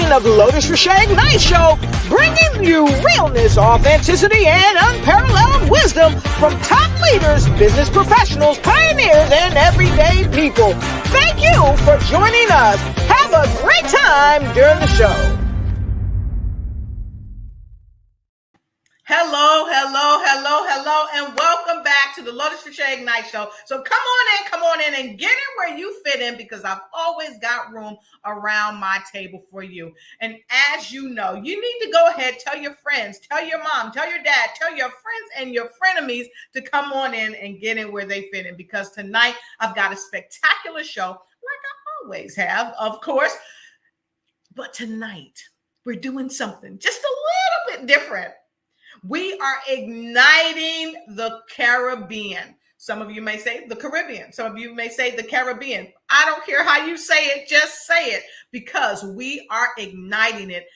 edition of the Lotus Riche Ignites show, bringing you realness, authenticity, and unparalleled wisdom from top leaders, business professionals, pioneers, and everyday people. Thank you for joining us. Have a great time during the show. Hello, and welcome back to the Lotus Riche Ignites show. So come on in and get in where you fit in, because I've always got room around my table for you. And as you know, you need to go ahead, tell your friends, tell your mom, tell your dad, tell your friends and your frenemies to come on in and get in where they fit in, because tonight I've got a spectacular show, like I always have, of course. But tonight we're doing something just a little bit different. We are igniting the Caribbean. Some of you may say the Caribbean. Some of you may say the Caribbean. I don't care how you say it, just say it, because we are igniting it.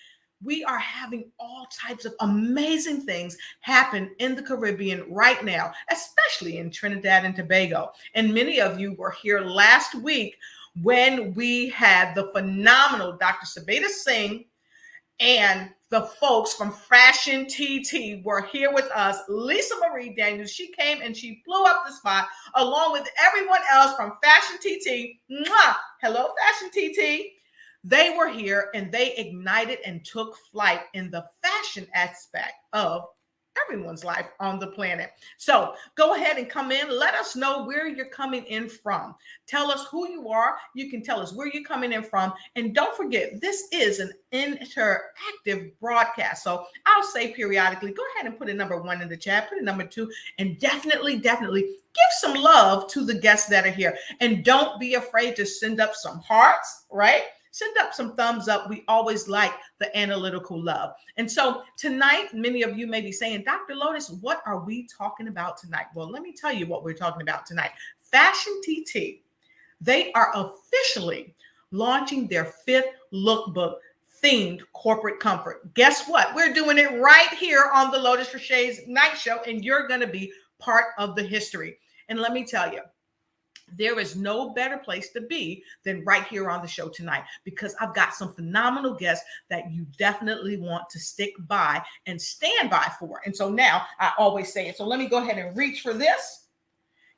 We are having all types of amazing things happen in the Caribbean right now, especially in Trinidad and Tobago. And many of you were here last week when we had the phenomenal Dr. Sabita Singh and the folks from FashionTT were here with us. Lisa Marie Daniels, she came and she blew up the spot along with everyone else from FashionTT. Mwah! Hello, FashionTT. They were here and they ignited and took flight in the fashion aspect of everyone's life on the planet. So go ahead and come in. Let us know where you're coming in from. Tell us who you are. You can tell us where you're coming in from. And don't forget, this is an interactive broadcast. So I'll say periodically, go ahead and put a number 1 in the chat, put a number 2, and definitely give some love to the guests that are here. And don't be afraid to send up some hearts, right? Send up some thumbs up. We always like the analytical love. And so tonight, many of you may be saying, Dr. Lotus, what are we talking about tonight? Well, let me tell you what we're talking about tonight. FashionTT, they are officially launching their 5th lookbook themed corporate comfort. Guess what? We're doing it right here on the Lotus Riche Ignites show, and you're going to be part of the history. And let me tell you, there is no better place to be than right here on the show tonight, because I've got some phenomenal guests that you definitely want to stick by and stand by for. And so now I always say it. So let me go ahead and reach for this.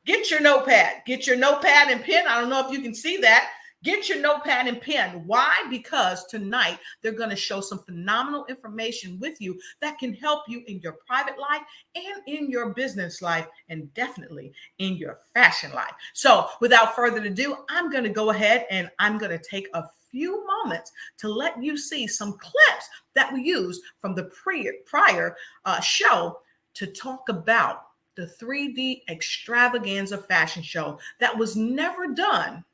Get your notepad and pen. I don't know if you can see that. Get your notepad and pen. Why? Because tonight they're going to show some phenomenal information with you that can help you in your private life and in your business life, and definitely in your fashion life. So without further ado, I'm going to go ahead and I'm going to take a few moments to let you see some clips that we used from the prior show to talk about the 3D extravaganza fashion show that was never done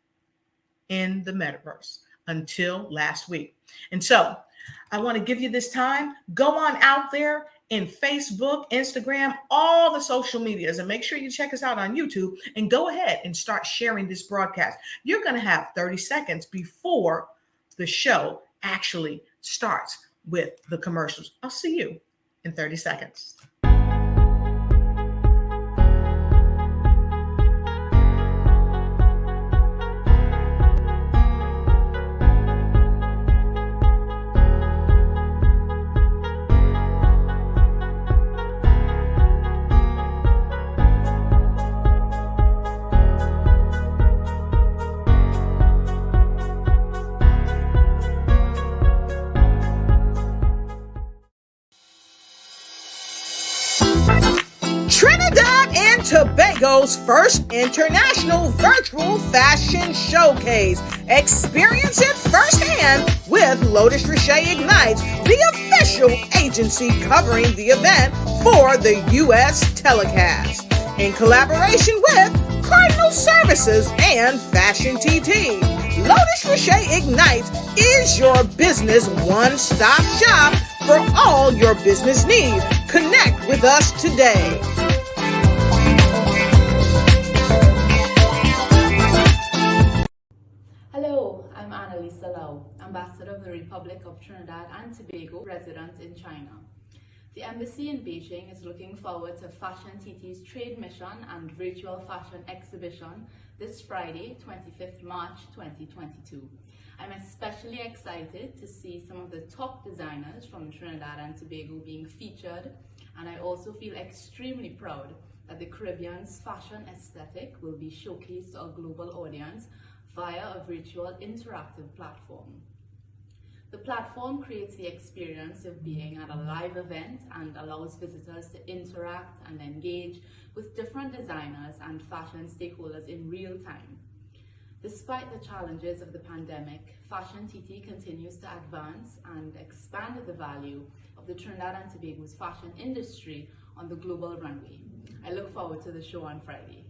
in the metaverse until last week. And so I want to give you this time. Go on out there in Facebook, Instagram, all the social medias, and make sure you check us out on YouTube, and go ahead and start sharing this broadcast. You're going to have 30 seconds before the show actually starts with the commercials. I'll see you in 30 seconds. Trinidad and Tobago's first international virtual fashion showcase. Experience it firsthand with Lotus Riche Ignites, the official agency covering the event for the U.S. telecast. In collaboration with Cardinal Services and FashionTT, Lotus Riche Ignites is your business one-stop shop for all your business needs. Connect with us today. Hello, I'm Annalisa Lau, Ambassador of the Republic of Trinidad and Tobago, resident in China. The embassy in Beijing is looking forward to FashionTT's trade mission and virtual fashion exhibition this Friday, 25th March 2022. I'm especially excited to see some of the top designers from Trinidad and Tobago being featured, and I also feel extremely proud that the Caribbean's fashion aesthetic will be showcased to a global audience via a virtual interactive platform. The platform creates the experience of being at a live event and allows visitors to interact and engage with different designers and fashion stakeholders in real time. Despite the challenges of the pandemic, FashionTT continues to advance and expand the value of the Trinidad and Tobago's fashion industry on the global runway. I look forward to the show on Friday.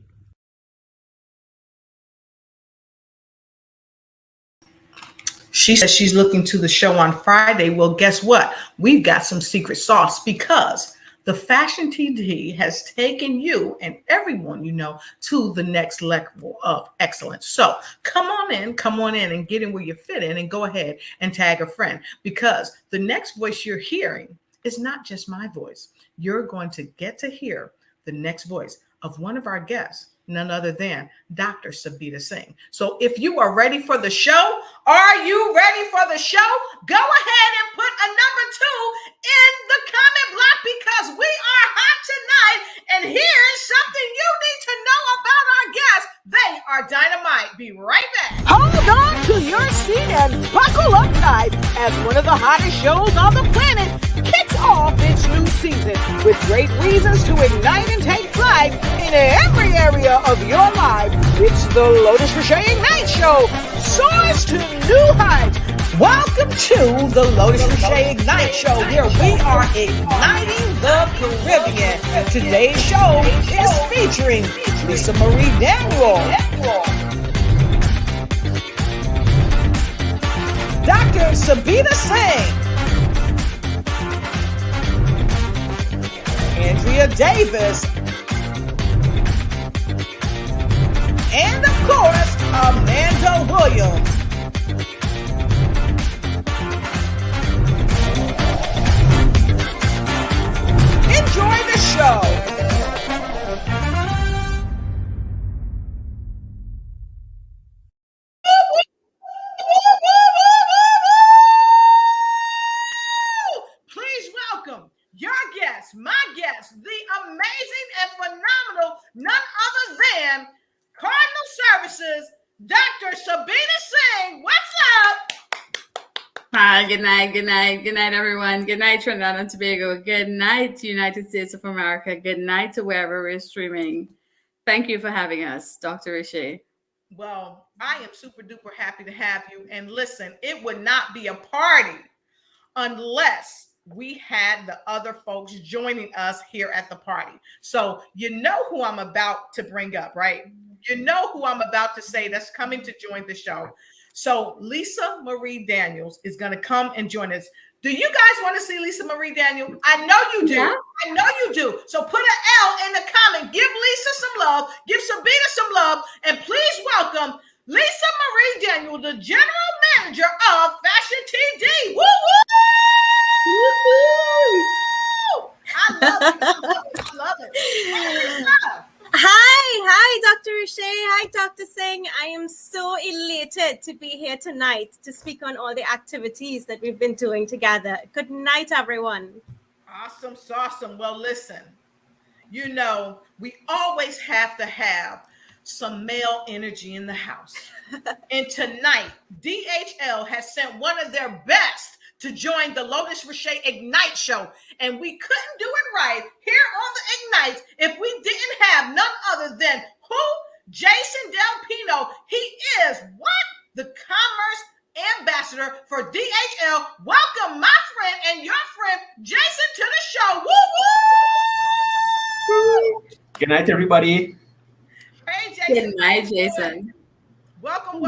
She says she's looking to the show on Friday. Well, guess what? We've got some secret sauce because the FashionTT has taken you and everyone you know to the next level of excellence. So come on in and get in where you fit in and go ahead and tag a friend, because the next voice you're hearing is not just my voice. You're going to get to hear the next voice of one of our guests, none other than Dr. Sabita Singh. So if you are ready for the show, are you ready for the show? Go ahead and put a number 2 in the comment block, because we are hot tonight. And here's something you need to know about our guests. They are dynamite. Be right back. Hold on to your seat and buckle up tight as one of the hottest shows on the planet kicks off its new season with great reasons to ignite and take flight in every area of your life. It's the Lotus Riche Ignites show. Soars to new heights. Welcome to the Lotus Riche Ignites show, where we are igniting the Caribbean. Today's show is featuring Lisa Marie Daniel, Dr. Sabita Singh, Andrea Davis, and of course, Amanda Williams. Enjoy the show. Please welcome your guest, my guest, the amazing and phenomenal, none other than Cardinal Services, Dr. Sabita Singh. What's up? Hi, good night, everyone. Good night, Trinidad and Tobago. Good night to United States of America. Good night to wherever we're streaming. Thank you for having us, Dr. Riche. Well, I am super duper happy to have you. And listen, it would not be a party unless we had the other folks joining us here at the party. So you know who I'm about to bring up, right? You know who I'm about to say that's coming to join the show. So Lisa Marie Daniels is going to come and join us. Do you guys want to see Lisa Marie Daniels? I know you do. Yeah. I know you do. So put an L in the comment. Give Lisa some love. Give Sabita some love. And please welcome Lisa Marie Daniels, the general manager of FashionTT. Woo woo! I love it. I love it. Hi, Dr. Riche. Hi, Dr. Singh. I am so elated to be here tonight to speak on all the activities that we've been doing together. Good night, everyone. Awesome, awesome. Well, listen, you know, we always have to have some male energy in the house. And tonight, DHL has sent one of their best to join the Lotus Riche Ignite show. And we couldn't do it right here on the Ignites if we didn't have none other than who? Jason Del Pino. He is what? The Commerce Ambassador for DHL. Welcome, my friend and your friend, Jason, to the show. Woo woo! Good night, everybody. Hey, Jason. Good night, Jason. Welcome.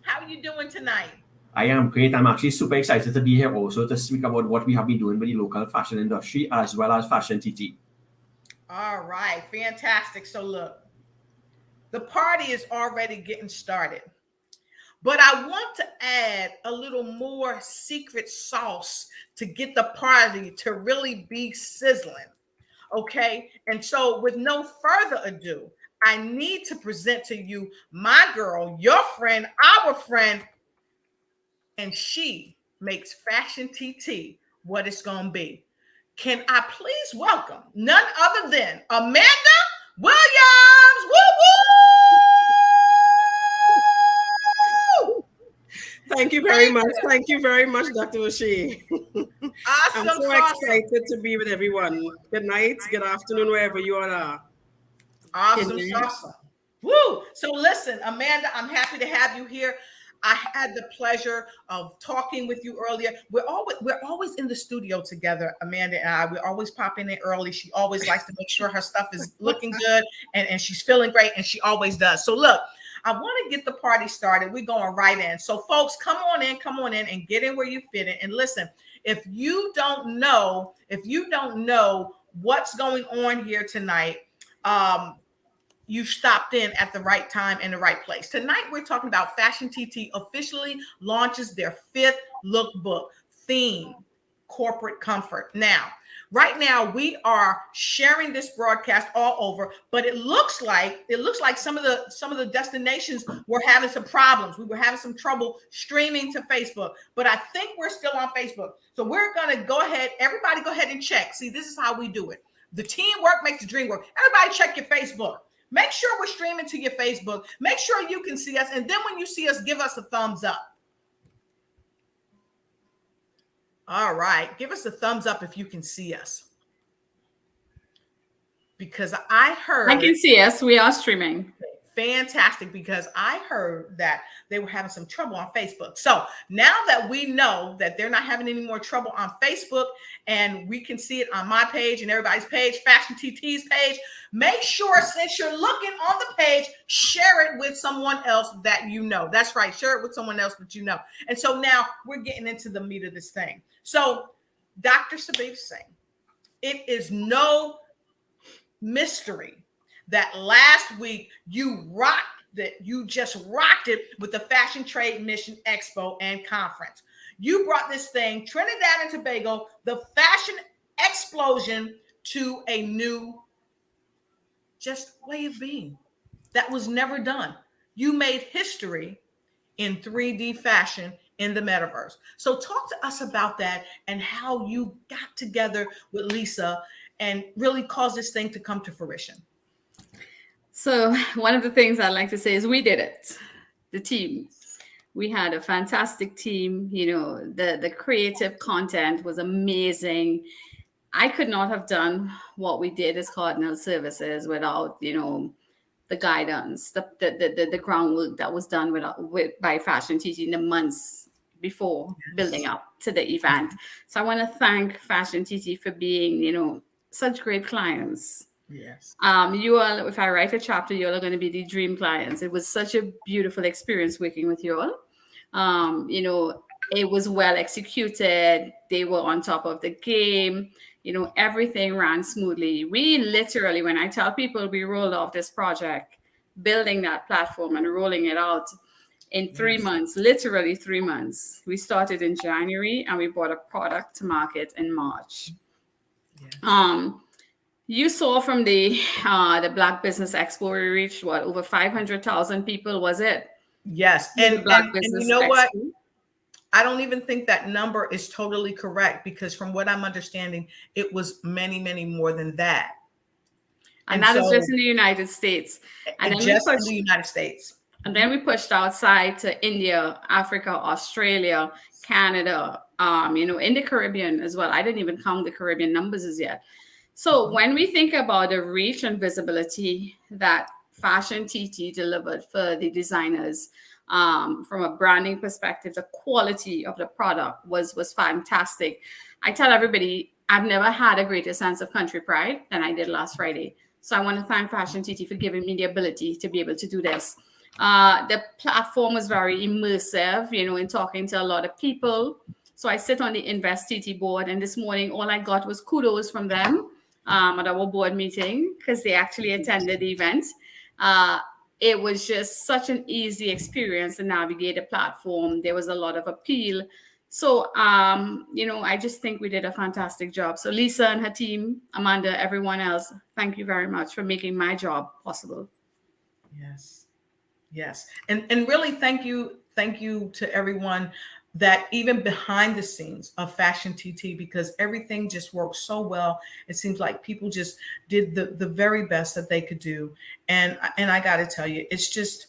How are you doing tonight? I am great. I'm actually super excited to be here also to speak about what we have been doing with the local fashion industry as well as FashionTT. All right, fantastic. So look, the party is already getting started, but I want to add a little more secret sauce to get the party to really be sizzling. Okay, and so with no further ado, I need to present to you my girl, your friend, our friend, and she makes FashionTT what it's going to be. Can I please welcome none other than Amanda Williams? Woo woo! Thank you very much. Thank you very much, Dr. Riche. Awesome. I'm so excited to be with everyone. Good night, good afternoon, wherever you all are. Awesome. Awesome. Woo! So listen, Amanda, I'm happy to have you here. I had the pleasure of talking with you earlier. We're always in the studio together, Amanda and I. We're always popping in early. She always likes to make sure her stuff is looking good and she's feeling great, and she always does. So look, I want to get the party started. We're going right in. So folks, come on in and get in where you fit in. And listen, if you don't know what's going on here tonight, you stopped in at the right time and the right place. Tonight, we're talking about FashionTT officially launches their 5th lookbook theme, corporate comfort. Now, right now, we are sharing this broadcast all over, but it looks like some of the destinations were having some problems. We were having some trouble streaming to Facebook, but I think we're still on Facebook. So we're gonna go ahead. Everybody, go ahead and check. See, this is how we do it. The teamwork makes the dream work. Everybody, check your Facebook. Make sure we're streaming to your Facebook. Make sure you can see us. And then when you see us, give us a thumbs up. All right. Give us a thumbs up if you can see us. Because I heard. I can see us. We are streaming. Fantastic, because I heard that they were having some trouble on Facebook. So now that we know that they're not having any more trouble on Facebook, and we can see it on my page and everybody's page, FashionTT's page, make sure, since you're looking on the page, share it with someone else that you know. That's right. Share it with someone else that you know. And so now we're getting into the meat of this thing. So Dr. Sabif Singh, it is no mystery that last week you just rocked it with the Fashion Trade Mission Expo and Conference. You brought this thing, Trinidad and Tobago, the fashion explosion, to a new just way of being that was never done. You made history in 3D fashion in the metaverse. So talk to us about that and how you got together with Lisa and really caused this thing to come to fruition. So one of the things I like to say is we did it, the team. We had a fantastic team. You know, the creative content was amazing. I could not have done what we did as Cardinal Services without, you know, the guidance, the groundwork that was done by FashionTT in the months before building up to the event. So I want to thank FashionTT for being, you know, such great clients. Yes. You all, if I write a chapter, you all are going to be the dream clients. It was such a beautiful experience working with you all. You know, it was well executed. They were on top of the game. You know, everything ran smoothly. We literally, when I tell people we rolled off this project, building that platform and rolling it out in 3 months, literally 3 months. We started in January and we brought a product to market in March. Yes. You saw from the Black Business Expo, we reached what, over 500,000 people, was it? Yes. And you know Expo. What? I don't even think that number is totally correct, because from what I'm understanding, it was many, many more than that. And that is just in the United States. And then just in the United States. And then we pushed outside to India, Africa, Australia, Canada, you know, in the Caribbean as well. I didn't even count the Caribbean numbers as yet. So when we think about the reach and visibility that FashionTT delivered for the designers, from a branding perspective, the quality of the product was fantastic. I tell everybody, I've never had a greater sense of country pride than I did last Friday. So I want to thank FashionTT for giving me the ability to be able to do this. The platform was very immersive, you know, in talking to a lot of people. So I sit on the InvestTT board, and this morning, all I got was kudos from them at our board meeting, because they actually attended the event. It was just such an easy experience to navigate the platform. There was a lot of appeal. So, you know, I just think we did a fantastic job. So Lisa and her team, Amanda, everyone else, thank you very much for making my job possible. Yes. Yes. And really thank you to everyone that even behind the scenes of Fashion TT, because everything just worked so well. It seems like people just did the very best that they could do. And I gotta tell you, it's just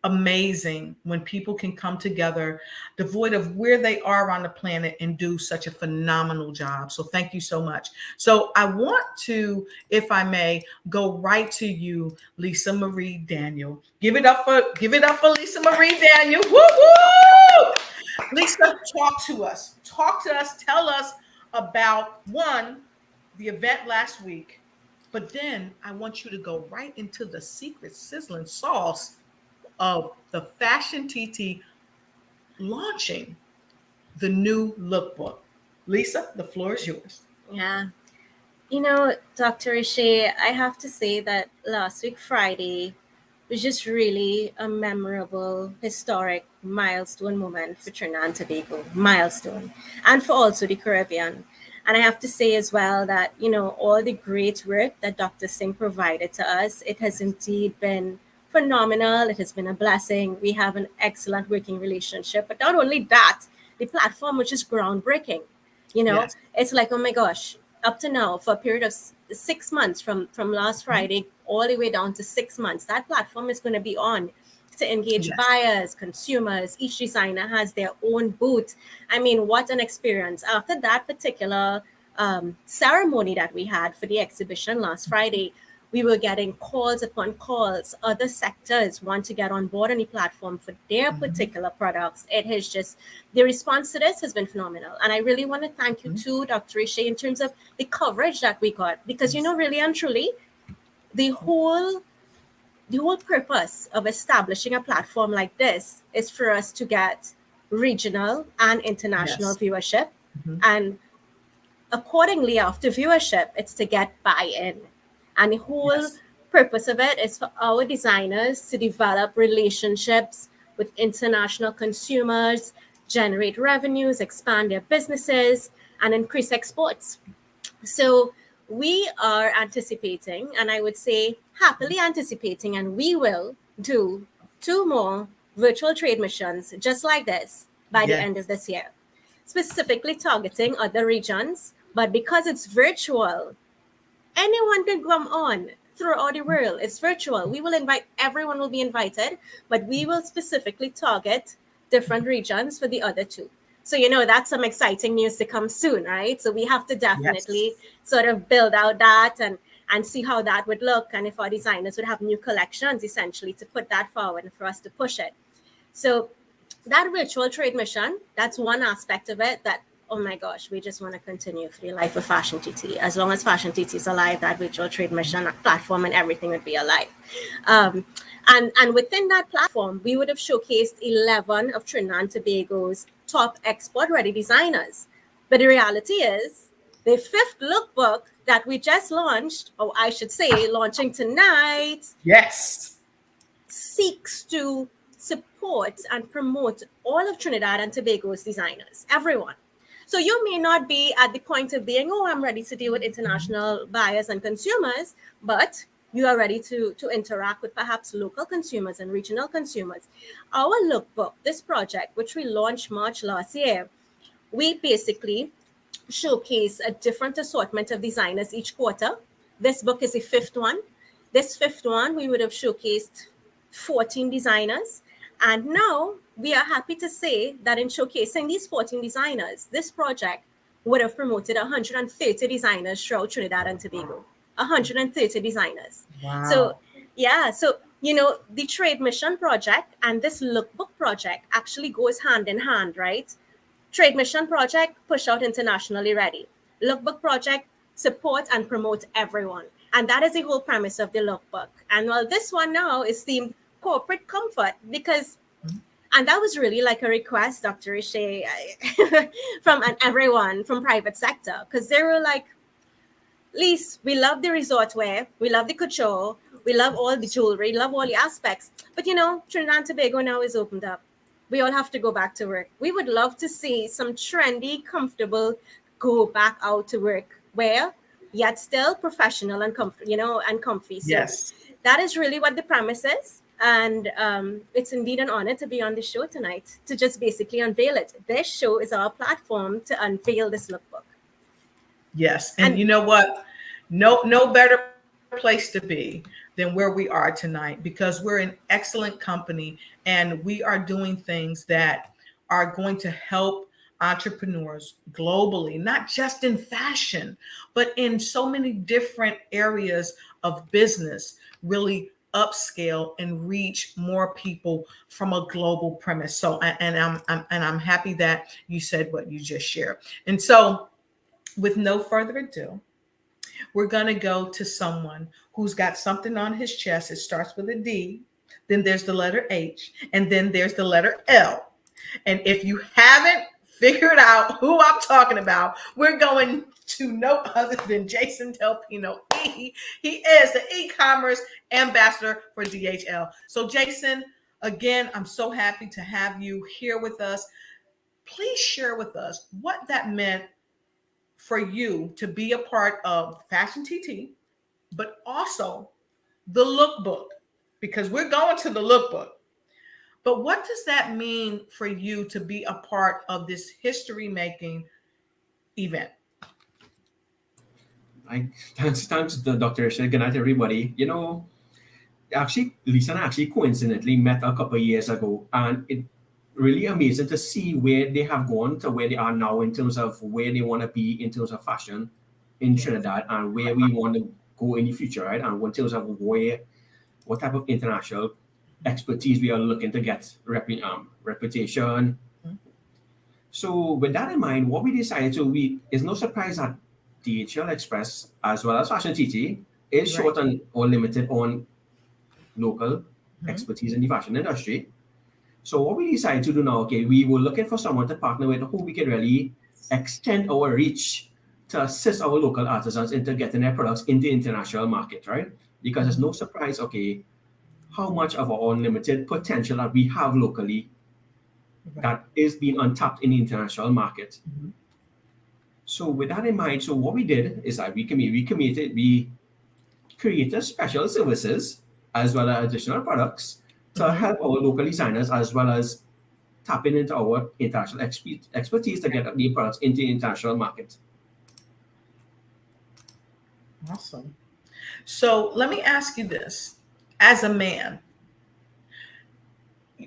amazing when people can come together devoid of where they are on the planet and do such a phenomenal job. So thank you so much. So I want to, if I may, go right to you, Lisa Marie Daniel. Give it up for Lisa Marie Daniel. Woo woo! Lisa, talk to us. Tell us about the event last week, but then I want you to go right into the secret sizzling sauce of the Fashion TT launching the new lookbook. Lisa, the floor is yours. Yeah. Dr. Riche, I have to say that last week, Friday, was just really a memorable, historic milestone moment for Trinidad and Tobago, milestone, and for also the Caribbean. And I have to say as well that, all the great work that Dr. Singh provided to us, it has indeed been phenomenal. It has been a blessing. We have an excellent working relationship. But not only that, the platform, which is groundbreaking, Yes. it's like, oh my gosh, up to now, for a period of 6 months from last Friday all the way down to 6 months, that platform is going to be on to engage Yes. buyers, consumers. Each designer has their own booth. I mean, what an experience. After that particular ceremony that we had for the exhibition last Friday, we were getting calls upon calls. Other sectors want to get on board on the platform for their particular products. It has just, the response to this has been phenomenal. And I really want to thank you too, Dr. Riche, in terms of the coverage that we got. Because, really and truly, the whole purpose of establishing a platform like this is for us to get regional and international viewership. And accordingly, after viewership, it's to get buy-in. And the whole purpose of it is for our designers to develop relationships with international consumers, generate revenues, expand their businesses, and increase exports. So we are anticipating, and I would say happily anticipating, and we will do 2 more virtual trade missions just like this by the end of this year, specifically targeting other regions. But because it's virtual, anyone can come on throughout the world. It's virtual. We will invite, everyone will be invited, but we will specifically target different regions for the other 2. So, that's some exciting news to come soon, right? So we have to definitely sort of build out that and see how that would look. And if our designers would have new collections, essentially, to put that forward and for us to push it. So that virtual trade mission, that's one aspect of it that, oh my gosh, we just want to continue for the life of Fashion TT. As long as Fashion TT is alive, that virtual trade mission platform and everything would be alive. And within that platform, we would have showcased 11 of Trinidad and Tobago's top export-ready designers. But the reality is, the 5th lookbook that we just launched, or I should say, launching tonight, seeks to support and promote all of Trinidad and Tobago's designers, everyone. So you may not be at the point of being, oh, I'm ready to deal with international buyers and consumers, but you are ready to interact with perhaps local consumers and regional consumers. Our lookbook, this project, which we launched March last year, we basically showcase a different assortment of designers each quarter. This book is the 5th one. This 5th one, we would have showcased 14 designers. And now we are happy to say that in showcasing these 14 designers, this project would have promoted 130 designers throughout Trinidad and Tobago. 130 designers. Wow. So, the Trade Mission project and this lookbook project actually goes hand in hand, right? Trade Mission project, push out internationally ready. Lookbook project, support and promote everyone. And that is the whole premise of the lookbook. And while this one now is themed corporate comfort, because, and that was really like a request, Dr. Riche, from everyone from private sector, because they were like, Lise, we love the resort wear, we love the couture, we love all the jewelry, love all the aspects. But Trinidad and Tobago now is opened up. We all have to go back to work. We would love to see some trendy, comfortable, go back out to work wear, yet still professional and comfy. So that is really what the premise is. And it's indeed an honor to be on the show tonight to just basically unveil it. This show is our platform to unveil this lookbook. Yes. And you know what? No better place to be than where we are tonight, because we're in excellent company and we are doing things that are going to help entrepreneurs globally, not just in fashion, but in so many different areas of business, really upscale and reach more people from a global premise. So, I'm happy that you said what you just shared. And so, with no further ado, we're going to go to someone who's got something on his chest. It starts with a D, then there's the letter H, and then there's the letter L. And if you haven't figured out who I'm talking about, we're going to no other than Jason Del Pino. He is the e-commerce ambassador for DHL. So Jason, again, I'm so happy to have you here with us. Please share with us what that meant for you to be a part of FashionTT, but also the lookbook, because we're going to the lookbook. But what does that mean for you to be a part of this history-making event? Thanks, Dr. Riche. Good night, everybody. Actually, Lisa and I actually coincidentally met a couple of years ago, and it really amazing to see where they have gone to where they are now in terms of where they want to be in terms of fashion in Trinidad and where we want to go in the future, right? And in terms of what type of international expertise we are looking to get, reputation. So with that in mind, what we decided to, it's no surprise that DHL Express as well as FashionTT is short on or limited on local expertise in the fashion industry. So what we decided to do now, we were looking for someone to partner with who we can really extend our reach to assist our local artisans into getting their products in the international market, right? Because it's no surprise, how much of our unlimited potential that we have locally that is being untapped in the international market. So with that in mind, so what we did is that we created special services as well as additional products to help our local designers as well as tapping into our international expertise to get the products into the international market. Awesome. So let me ask you this. As a man,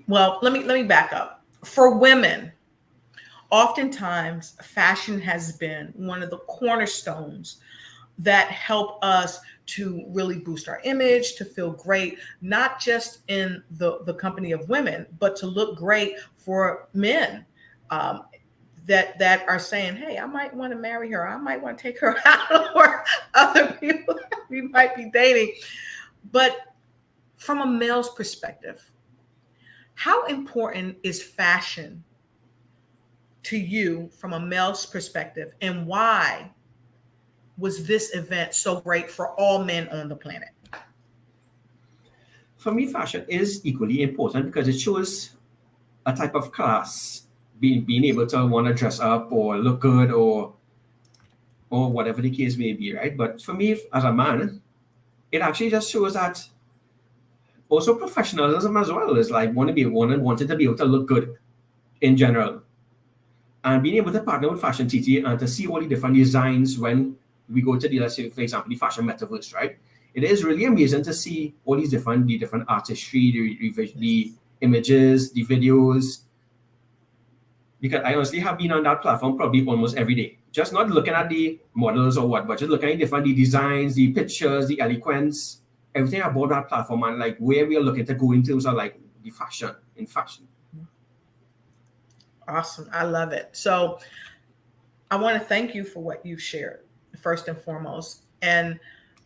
well, let me back up. For women, oftentimes fashion has been one of the cornerstones that help us to really boost our image, to feel great, not just in the company of women, but to look great for men that are saying, hey, I might want to marry her. I might want to take her out, or other people that we might be dating. But from a male's perspective, how important is fashion to you from a male's perspective, and why was this event so great for all men on the planet? For me, fashion is equally important because it shows a type of class, being able to want to dress up or look good or whatever the case may be, right? But for me, as a man, it actually just shows that also professionalism as well is like wanting to be able to look good in general. And being able to partner with FashionTT and to see all the different designs when we go to let's say, for example, the fashion metaverse, right? It is really amazing to see all these different artistry, the images, the videos. Because I honestly have been on that platform probably almost every day. Just not looking at the models or what, but just looking at the designs, the pictures, the eloquence, everything about that platform and like where we are looking to go in terms of like the fashion. Awesome. I love it. So I want to thank you for what you've shared, first and foremost. And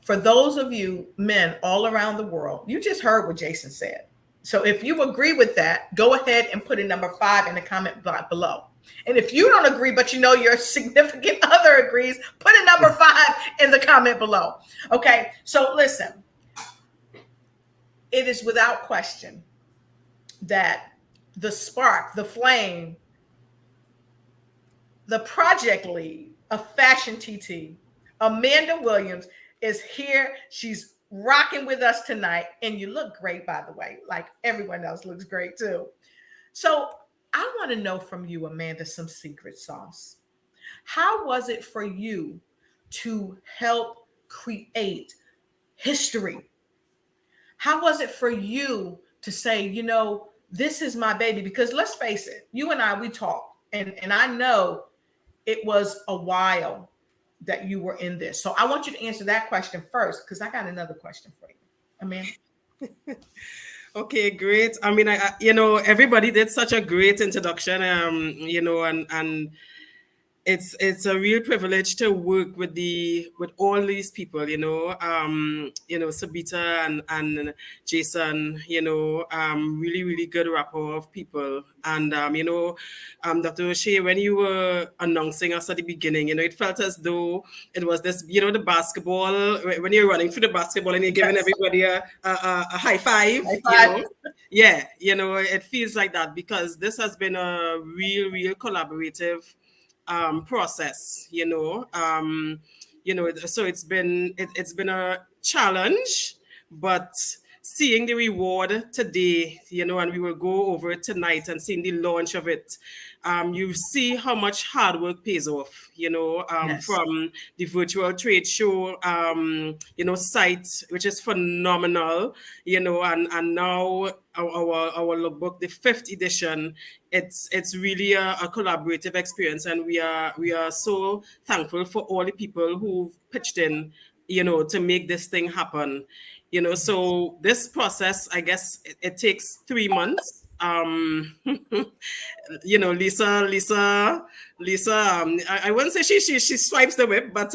for those of you men all around the world, you just heard what Jason said. So if you agree with that, go ahead and put a number 5 in the comment block below. And if you don't agree, but you know your significant other agrees, put a number 5 in the comment below. Okay, so listen, it is without question that the spark, the flame, the project lead of FashionTT, Amanda Williams, is here. She's rocking with us tonight. And you look great, by the way, like everyone else looks great too. So I want to know from you, Amanda, some secret sauce. How was it for you to help create history? How was it for you to say, you know, this is my baby? Because let's face it, you and I, we talk, and I know it was a while that you were in this. So I want you to answer that question first, because I got another question for you. Amanda? Okay, great. I mean, everybody did such a great introduction, and it's a real privilege to work with all these people, Sabita and Jason, really, really good rapport of people. And, Dr. O'Shea, when you were announcing us at the beginning, it felt as though it was this, the basketball, when you're running through the basketball and you're giving everybody a high five, Yeah, it feels like that, because this has been a real collaborative process, so it's been a challenge, but seeing the reward today, and we will go over it tonight, and seeing the launch of it, you see how much hard work pays off, Yes. from the virtual trade show, site, which is phenomenal, and now our lookbook, the 5th edition, it's really a collaborative experience, and we are so thankful for all the people who've pitched in, to make this thing happen. So this process, I guess it takes 3 months. Lisa, I wouldn't say she swipes the whip, but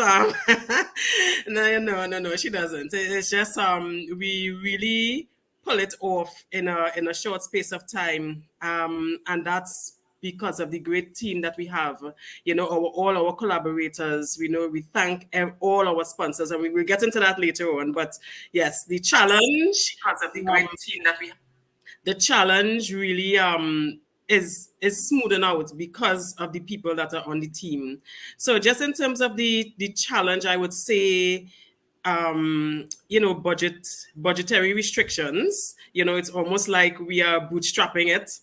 no, she doesn't. It's just we really pull it off in a short space of time, and that's because of the great team that we have, all our collaborators. We thank all our sponsors, and we will get into that later on. But yes, the challenge, because of the great team that we have, the challenge really is smoothing out because of the people that are on the team. So just in terms of the challenge, I would say, budgetary restrictions. It's almost like we are bootstrapping it.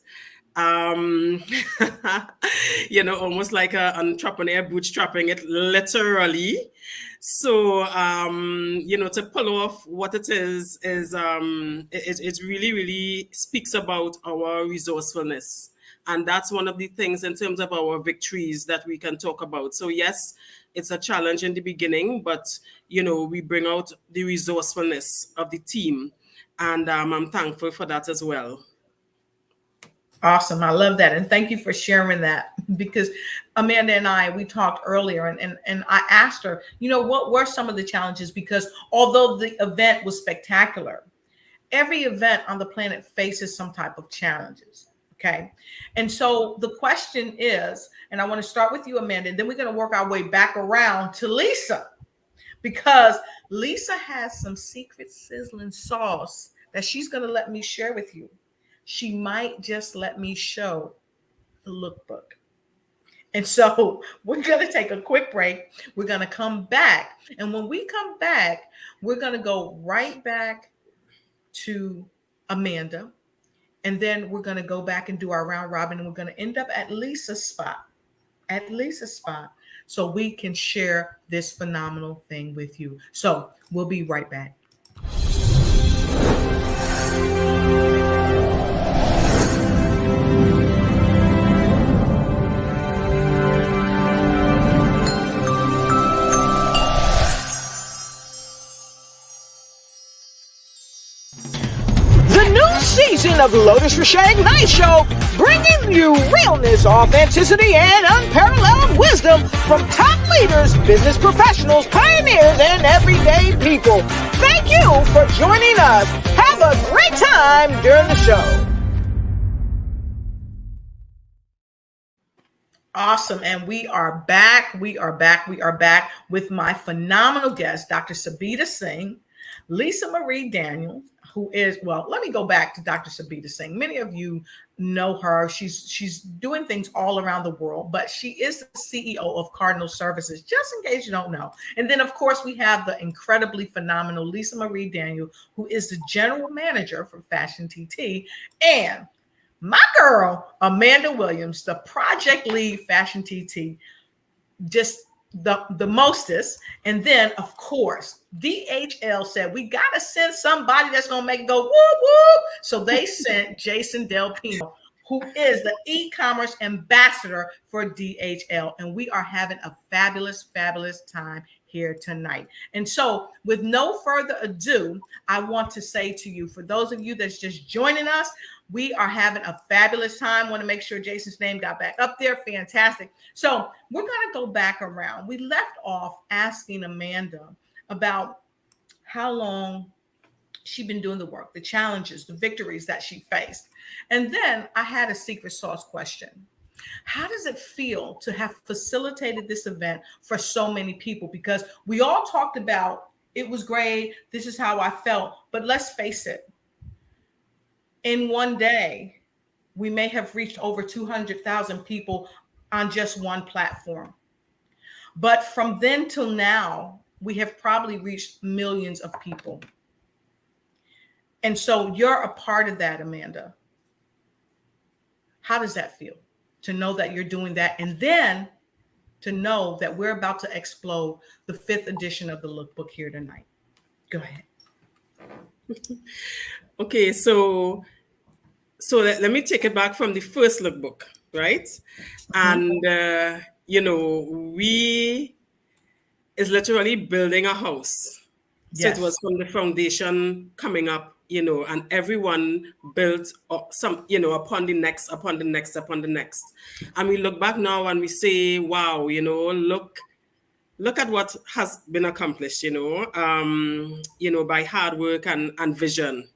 Almost like an entrepreneur bootstrapping it, literally. So, to pull off what it is it really speaks about our resourcefulness. And that's one of the things in terms of our victories that we can talk about. So yes, it's a challenge in the beginning, but, we bring out the resourcefulness of the team. And I'm thankful for that as well. Awesome. I love that. And thank you for sharing that, because Amanda and I, we talked earlier, and I asked her, what were some of the challenges? Because although the event was spectacular, every event on the planet faces some type of challenges. Okay. And so the question is, and I want to start with you, Amanda, and then we're going to work our way back around to Lisa, because Lisa has some secret sizzling sauce that she's going to let me share with you. She might just let me show the lookbook. And so we're going to take a quick break. We're going to come back. And when we come back, we're going to go right back to Amanda. And then we're going to go back and do our round robin. And we're going to end up at Lisa's spot. So we can share this phenomenal thing with you. So we'll be right back. Season of Lotus Riche Ignites show, bringing you realness, authenticity, and unparalleled wisdom from top leaders, business professionals, pioneers, and everyday people. Thank you for joining us. Have a great time during the show. Awesome. And we are back. We are back with my phenomenal guest, Dr. Sabita Singh. Lisa Marie Daniels, who is, well, let me go back to Dr. Sabita Singh. Many of you know her. She's doing things all around the world, but she is the CEO of Cardinal Services, just in case you don't know. And then, of course, we have the incredibly phenomenal Lisa Marie Daniel, who is the general manager for FashionTT, and my girl, Amanda Williams, the project lead FashionTT, just the mostest. And then, of course, DHL said, we got to send somebody that's going to make it go whoop, whoop. So they sent Jason Del Pino, who is the e-commerce ambassador for DHL. And we are having a fabulous, fabulous time here tonight. And so with no further ado, I want to say to you, for those of you that's just joining us, we are having a fabulous time. Want to make sure Jason's name got back up there. Fantastic. So we're going to go back around. We left off asking Amanda about how long she'd been doing the work, the challenges, the victories that she faced. And then I had a secret sauce question. How does it feel to have facilitated this event for so many people? Because we all talked about it was great. This is how I felt. But let's face it. In one day, we may have reached over 200,000 people on just one platform. But from then till now, we have probably reached millions of people. And so you're a part of that, Amanda. How does that feel to know that you're doing that? And then to know that we're about to explode the 5th edition of the lookbook here tonight. Go ahead. Okay, so let me take it back from the first lookbook, right? And we is literally building a house. Yes. So it was from the foundation coming up, and everyone built some, upon the next, upon the next, upon the next. And we look back now and we say, wow, look at what has been accomplished, by hard work and vision.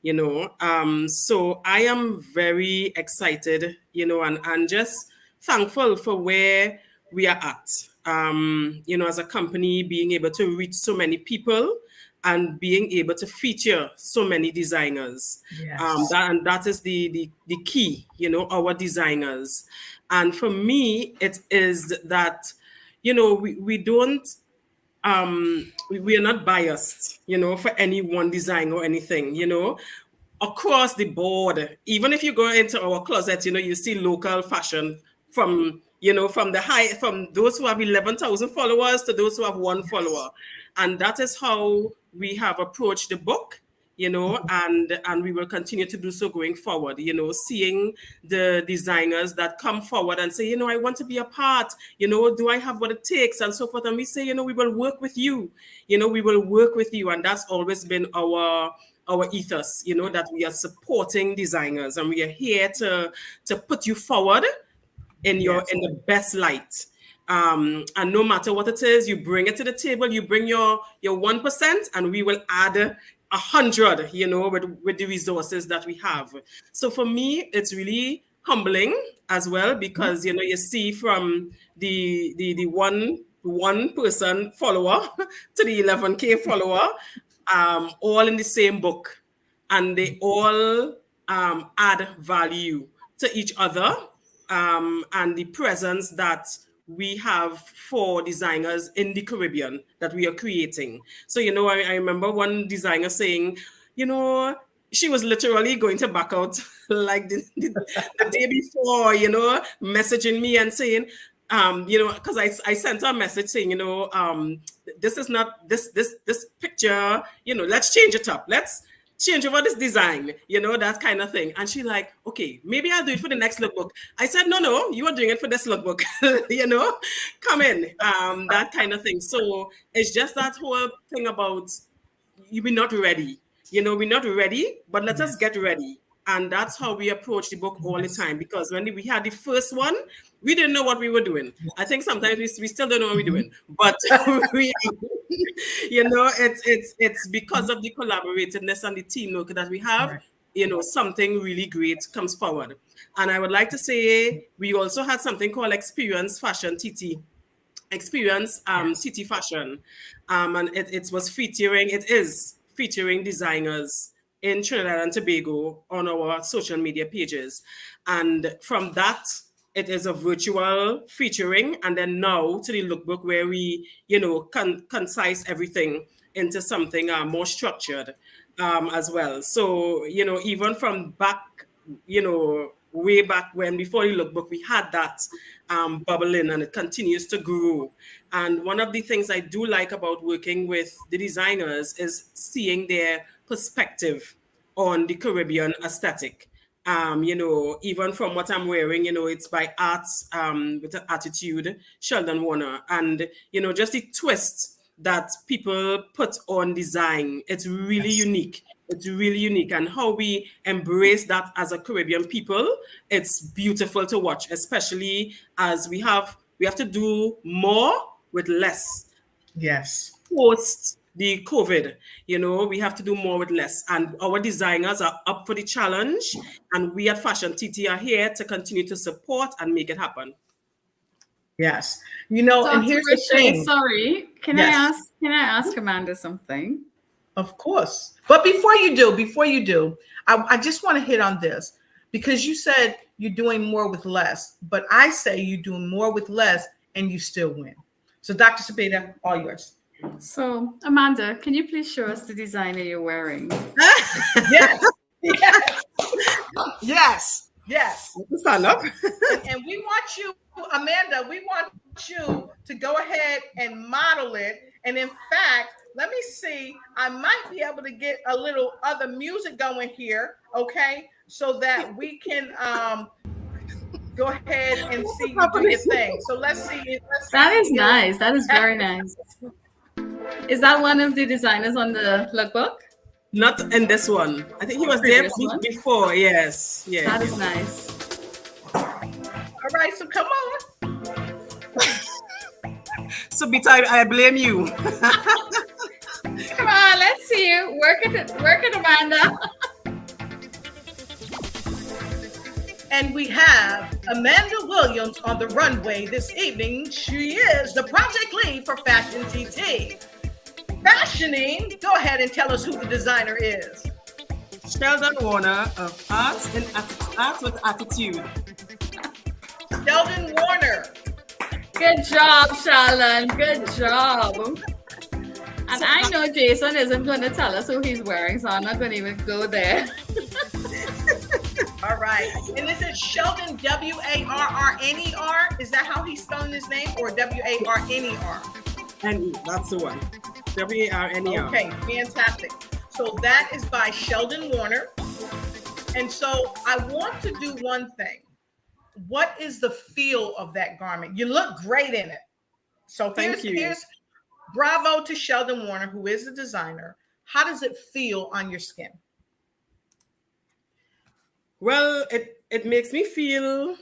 So I am very excited, and just thankful for where we are at, as a company, being able to reach so many people and being able to feature so many designers. Yes. That is the key, our designers. And for me, it is that, we don't, we are not biased, for any one design or anything, across the board. Even if you go into our closet, you see local fashion from those who have 11,000 followers to those who have 1 follower. And that is how we have approached the book, and we will continue to do so going forward, seeing the designers that come forward and say, I want to be a part, do I have what it takes, and so forth. And we say, we will work with you, we will work with you. And that's always been our ethos, that we are supporting designers, and we are here to put you forward in the best light. And no matter what it is, you bring it to the table, you bring your 1%, and we will add 100, with the resources that we have. So for me, it's really humbling as well, because, you see from the one person follower to the 11K follower, all in the same book, and they all add value to each other, and the presence that we have for designers in the Caribbean that we are creating. So, I remember one designer saying, she was literally going to back out like the day before, messaging me and saying, because I sent her a message saying, this is not this picture, let's change it up. Let's change over this design, that kind of thing. And she like, okay, maybe I'll do it for the next lookbook. I said, no, you are doing it for this lookbook, come in, that kind of thing. So it's just that whole thing about we're not ready, we're not ready, but let us get ready. And that's how we approach the book all the time. Because when we had the first one, we didn't know what we were doing. I think sometimes we still don't know what we're doing. But we, it's because of the collaborativeness and the teamwork that we have, something really great comes forward. And I would like to say we also had something called Experience FashionTT experience TT Fashion, and it is featuring designers in Trinidad and Tobago on our social media pages, and from that it is a virtual featuring, and then now to the lookbook where we concise everything into something more structured as well. So even from back, way back when, before the lookbook, we had that bubbling, and it continues to grow. And one of the things I do like about working with the designers is seeing their perspective on the Caribbean aesthetic. Even from what I'm wearing, it's by Arts with an Attitude, Sheldon Warner. And, just the twist that people put on design, it's really unique. It's really unique. And how we embrace that as a Caribbean people, it's beautiful to watch, especially as we have to do more with less. Yes. Post the COVID, we have to do more with less. And our designers are up for the challenge. And we at FashionTT are here to continue to support and make it happen. Yes. And here's the thing. Sorry, can I ask Amanda something? Of course. But before you do, I just want to hit on this, because you said you're doing more with less, but I say you're doing more with less and you still win. So Dr. Cepeda, all yours. So Amanda, can you please show us the designer you're wearing? Yes. Yes. Stand up. And we want you, Amanda, to go ahead and model it. And in fact, let me see, I might be able to get a little other music going here, okay? So that we can go ahead and see you do your thing. So let's see. That is nice. That is very nice. Is that one of the designers on the lookbook? Not in this one. I think he was there before. Yes. Yeah. That is nice. All right, so come on. So Bita, I blame you. Come on, let's see you. Work it, Amanda. And we have Amanda Williams on the runway this evening. She is the project lead for FashionTT. Fashioning, go ahead and tell us who the designer is. Sheldon Warner of Arts with Attitude. Sheldon Warner. Good job, Sheldon. Good job. And I know Jason isn't going to tell us who he's wearing, so I'm not going to even go there. All right. And is it Sheldon Warrner? Is that how he's spelling his name? Or Warner? N-E, that's the one. Warner. Okay, fantastic. So that is by Sheldon Warner. And so I want to do one thing. What is the feel of that garment? You look great in it. So here's bravo to Sheldon Warner, who is the designer. How does it feel on your skin? Well, it makes me feel,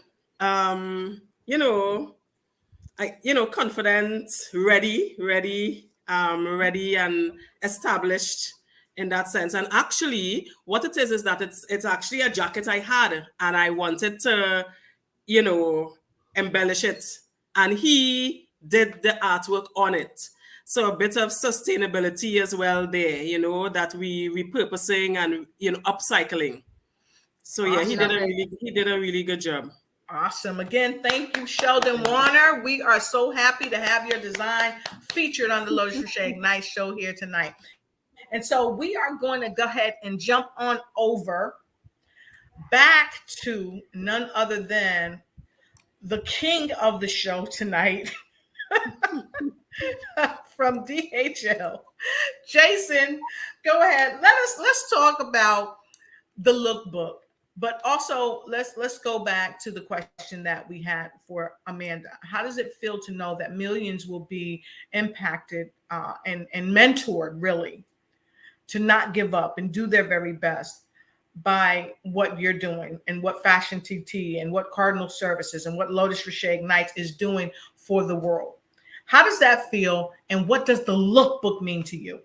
confident, ready and established in that sense. And actually, what it is that it's actually a jacket I had, and I wanted to, embellish it. And he did the artwork on it. So a bit of sustainability as well there, that we repurposing and upcycling. So yeah, awesome. he did a really good job. Awesome. Again, thank you, Sheldon Warner. We are so happy to have your design featured on the Lotus Riche Ignites show here tonight. And so we are going to go ahead and jump on over back to none other than the king of the show tonight from DHL. Jason, go ahead. Let's talk about the lookbook. But also, let's go back to the question that we had for Amanda. How does it feel to know that millions will be impacted and mentored, really, to not give up and do their very best by what you're doing and what FashionTT and what Cardinal Services and what Lotus Riche Ignites is doing for the world? How does that feel, and what does the lookbook mean to you?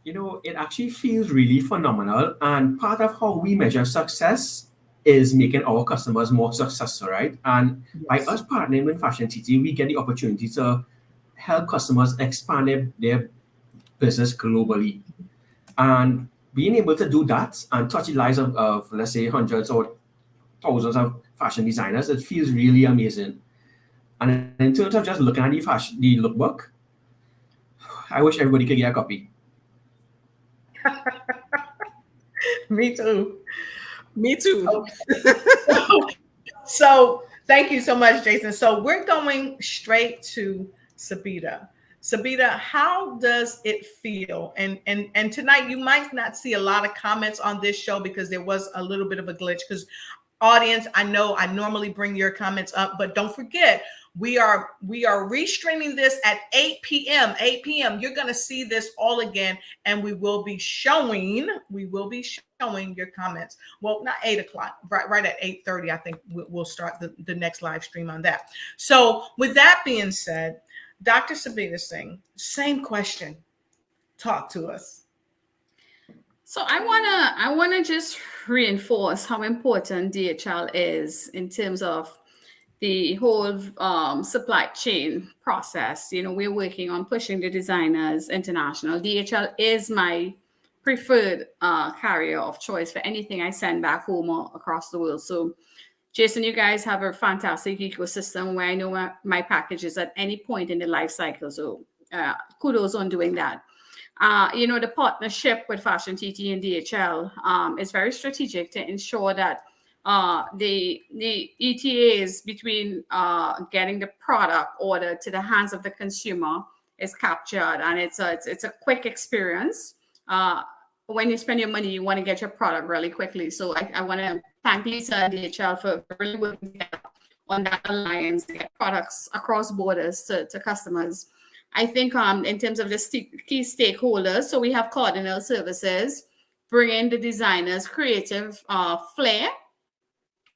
It actually feels really phenomenal. And part of how we measure success is making our customers more successful, right? And by Yes. us partnering with FashionTT, we get the opportunity to help customers expand their business globally. And being able to do that and touch the lives of let's say, hundreds or thousands of fashion designers, it feels really amazing. And in terms of just looking at the lookbook, I wish everybody could get a copy. Me too. Me too. Okay. So thank you so much, Jason. So we're going straight to Sabita. Sabita, how does it feel? And tonight you might not see a lot of comments on this show because there was a little bit of a glitch. Because audience, I know I normally bring your comments up, but don't forget we are restreaming this at 8 p.m. 8 p.m. You're going to see this all again, and we will be showing your comments. Well, not 8 o'clock, right at 8:30. I think we'll start the next live stream on that. So with that being said, Dr. Sabita Singh, same question. Talk to us. So I wanna just reinforce how important DHL is in terms of the whole supply chain process. You know, we're working on pushing the designers international. DHL is my preferred carrier of choice for anything I send back home or across the world. So, Jason, you guys have a fantastic ecosystem where I know my packages at any point in the life cycle. So, kudos on doing that. You know, the partnership with FashionTT and DHL is very strategic to ensure that the ETAs between getting the product ordered to the hands of the consumer is captured, and it's a quick experience. When you spend your money, you want to get your product really quickly. So I want to thank Lisa and DHL for really working together on that alliance to get products across borders to customers. I think in terms of the key stakeholders, so we have cardinal services, bringing the designers' creative flair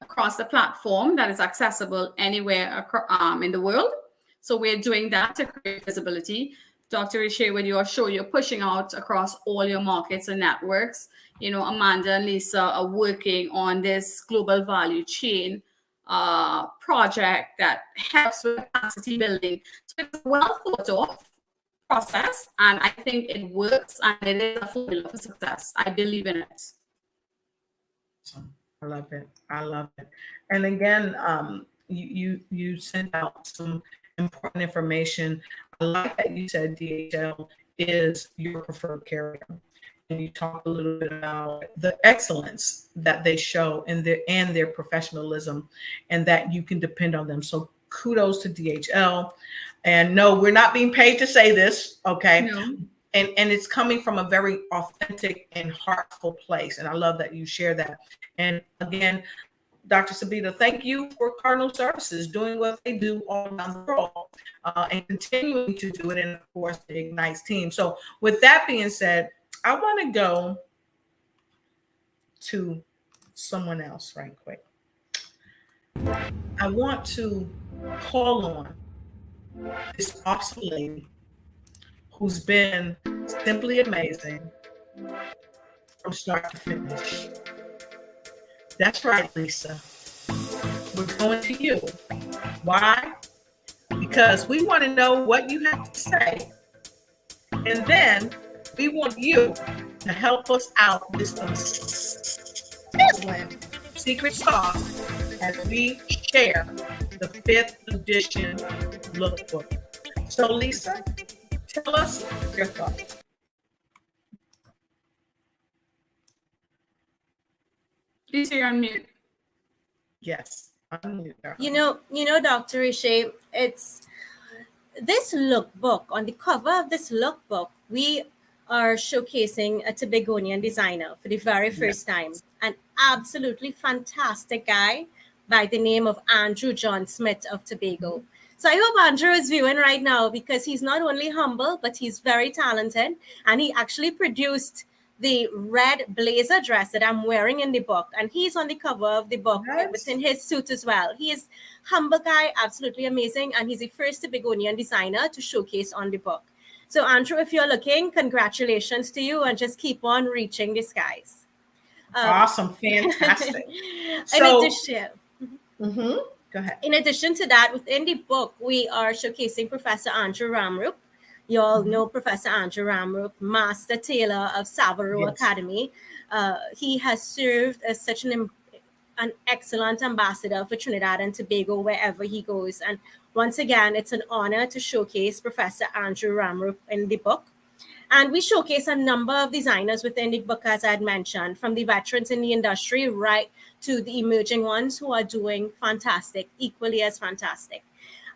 across the platform that is accessible anywhere in the world. So we're doing that to create visibility. Dr. Riche, with your show, you're pushing out across all your markets and networks. You know, Amanda and Lisa are working on this global value chain project that helps with capacity building. So it's a well thought of process, and I think it works, and it is a formula for success. I believe in it. I love it. I love it. And again, you sent out some important information. I like that you said DHL is your preferred carrier. And you talked a little bit about the excellence that they show in their professionalism, and that you can depend on them. So kudos to DHL. And no, we're not being paid to say this, okay? No. And it's coming from a very authentic and heartful place. And I love that you share that. And again, Dr. Sabita, thank you for Cardinal Services doing what they do all around the world and continuing to do it. And of course, the Ignites team. So with that being said, I want to go to someone else right quick. I want to call on this awesome lady who's been simply amazing from start to finish. That's right, Lisa. We're going to you. Why? Because we want to know what you have to say. And then we want you to help us out with some sizzling secret sauce as we share the 5th edition lookbook. So, Lisa, tell us your thoughts. Lisa, you're on mute. Yes, unmute her. You know, Dr. Riche, it's this lookbook. On the cover of this lookbook, we are showcasing a Tobagonian designer for the very first time. An absolutely fantastic guy by the name of Andrew John Smith of Tobago. So I hope Andrew is viewing right now, because he's not only humble, but he's very talented. And he actually produced the red blazer dress that I'm wearing in the book. And he's on the cover of the book within his suit as well. He is humble guy, absolutely amazing. And he's the first Tobagonian designer to showcase on the book. So Andrew, if you're looking, congratulations to you, and just keep on reaching the skies. Awesome. Fantastic. In So, addition, go ahead. in addition to that, within the book, we are showcasing Professor Andrew Ramrup. You all know Professor Andrew Ramrup, Master Tailor of Savaro Yes. Academy. He has served as such an excellent ambassador for Trinidad and Tobago wherever he goes. And once again, it's an honor to showcase Professor Andrew Ramrup in the book. And we showcase a number of designers within the book, as I had mentioned, from the veterans in the industry right to the emerging ones who are doing fantastic, equally as fantastic.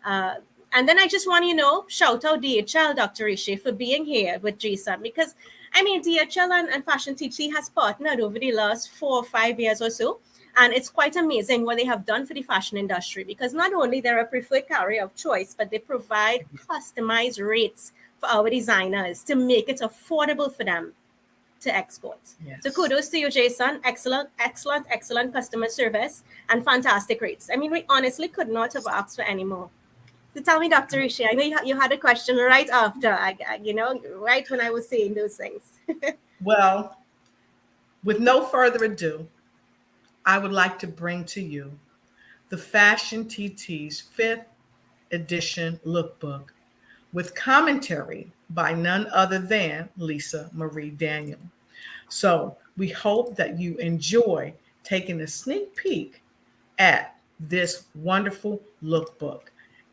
And then I just want to, shout out DHL, Dr. Riche, for being here with Jason, because, I mean, DHL and FashionTT has partnered over the last 4 or 5 years or so. And it's quite amazing what they have done for the fashion industry, because not only they're a preferred carrier of choice, but they provide customized rates for our designers to make it affordable for them to export. Yes. So kudos to you, Jason. Excellent customer service and fantastic rates. I mean, we honestly could not have asked for any more. So tell me, Dr. Riche, I know you had a question right after, right when I was saying those things. Well, with no further ado, I would like to bring to you the FashionTT's 5th edition lookbook with commentary by none other than Lisa Marie Daniel. So we hope that you enjoy taking a sneak peek at this wonderful lookbook.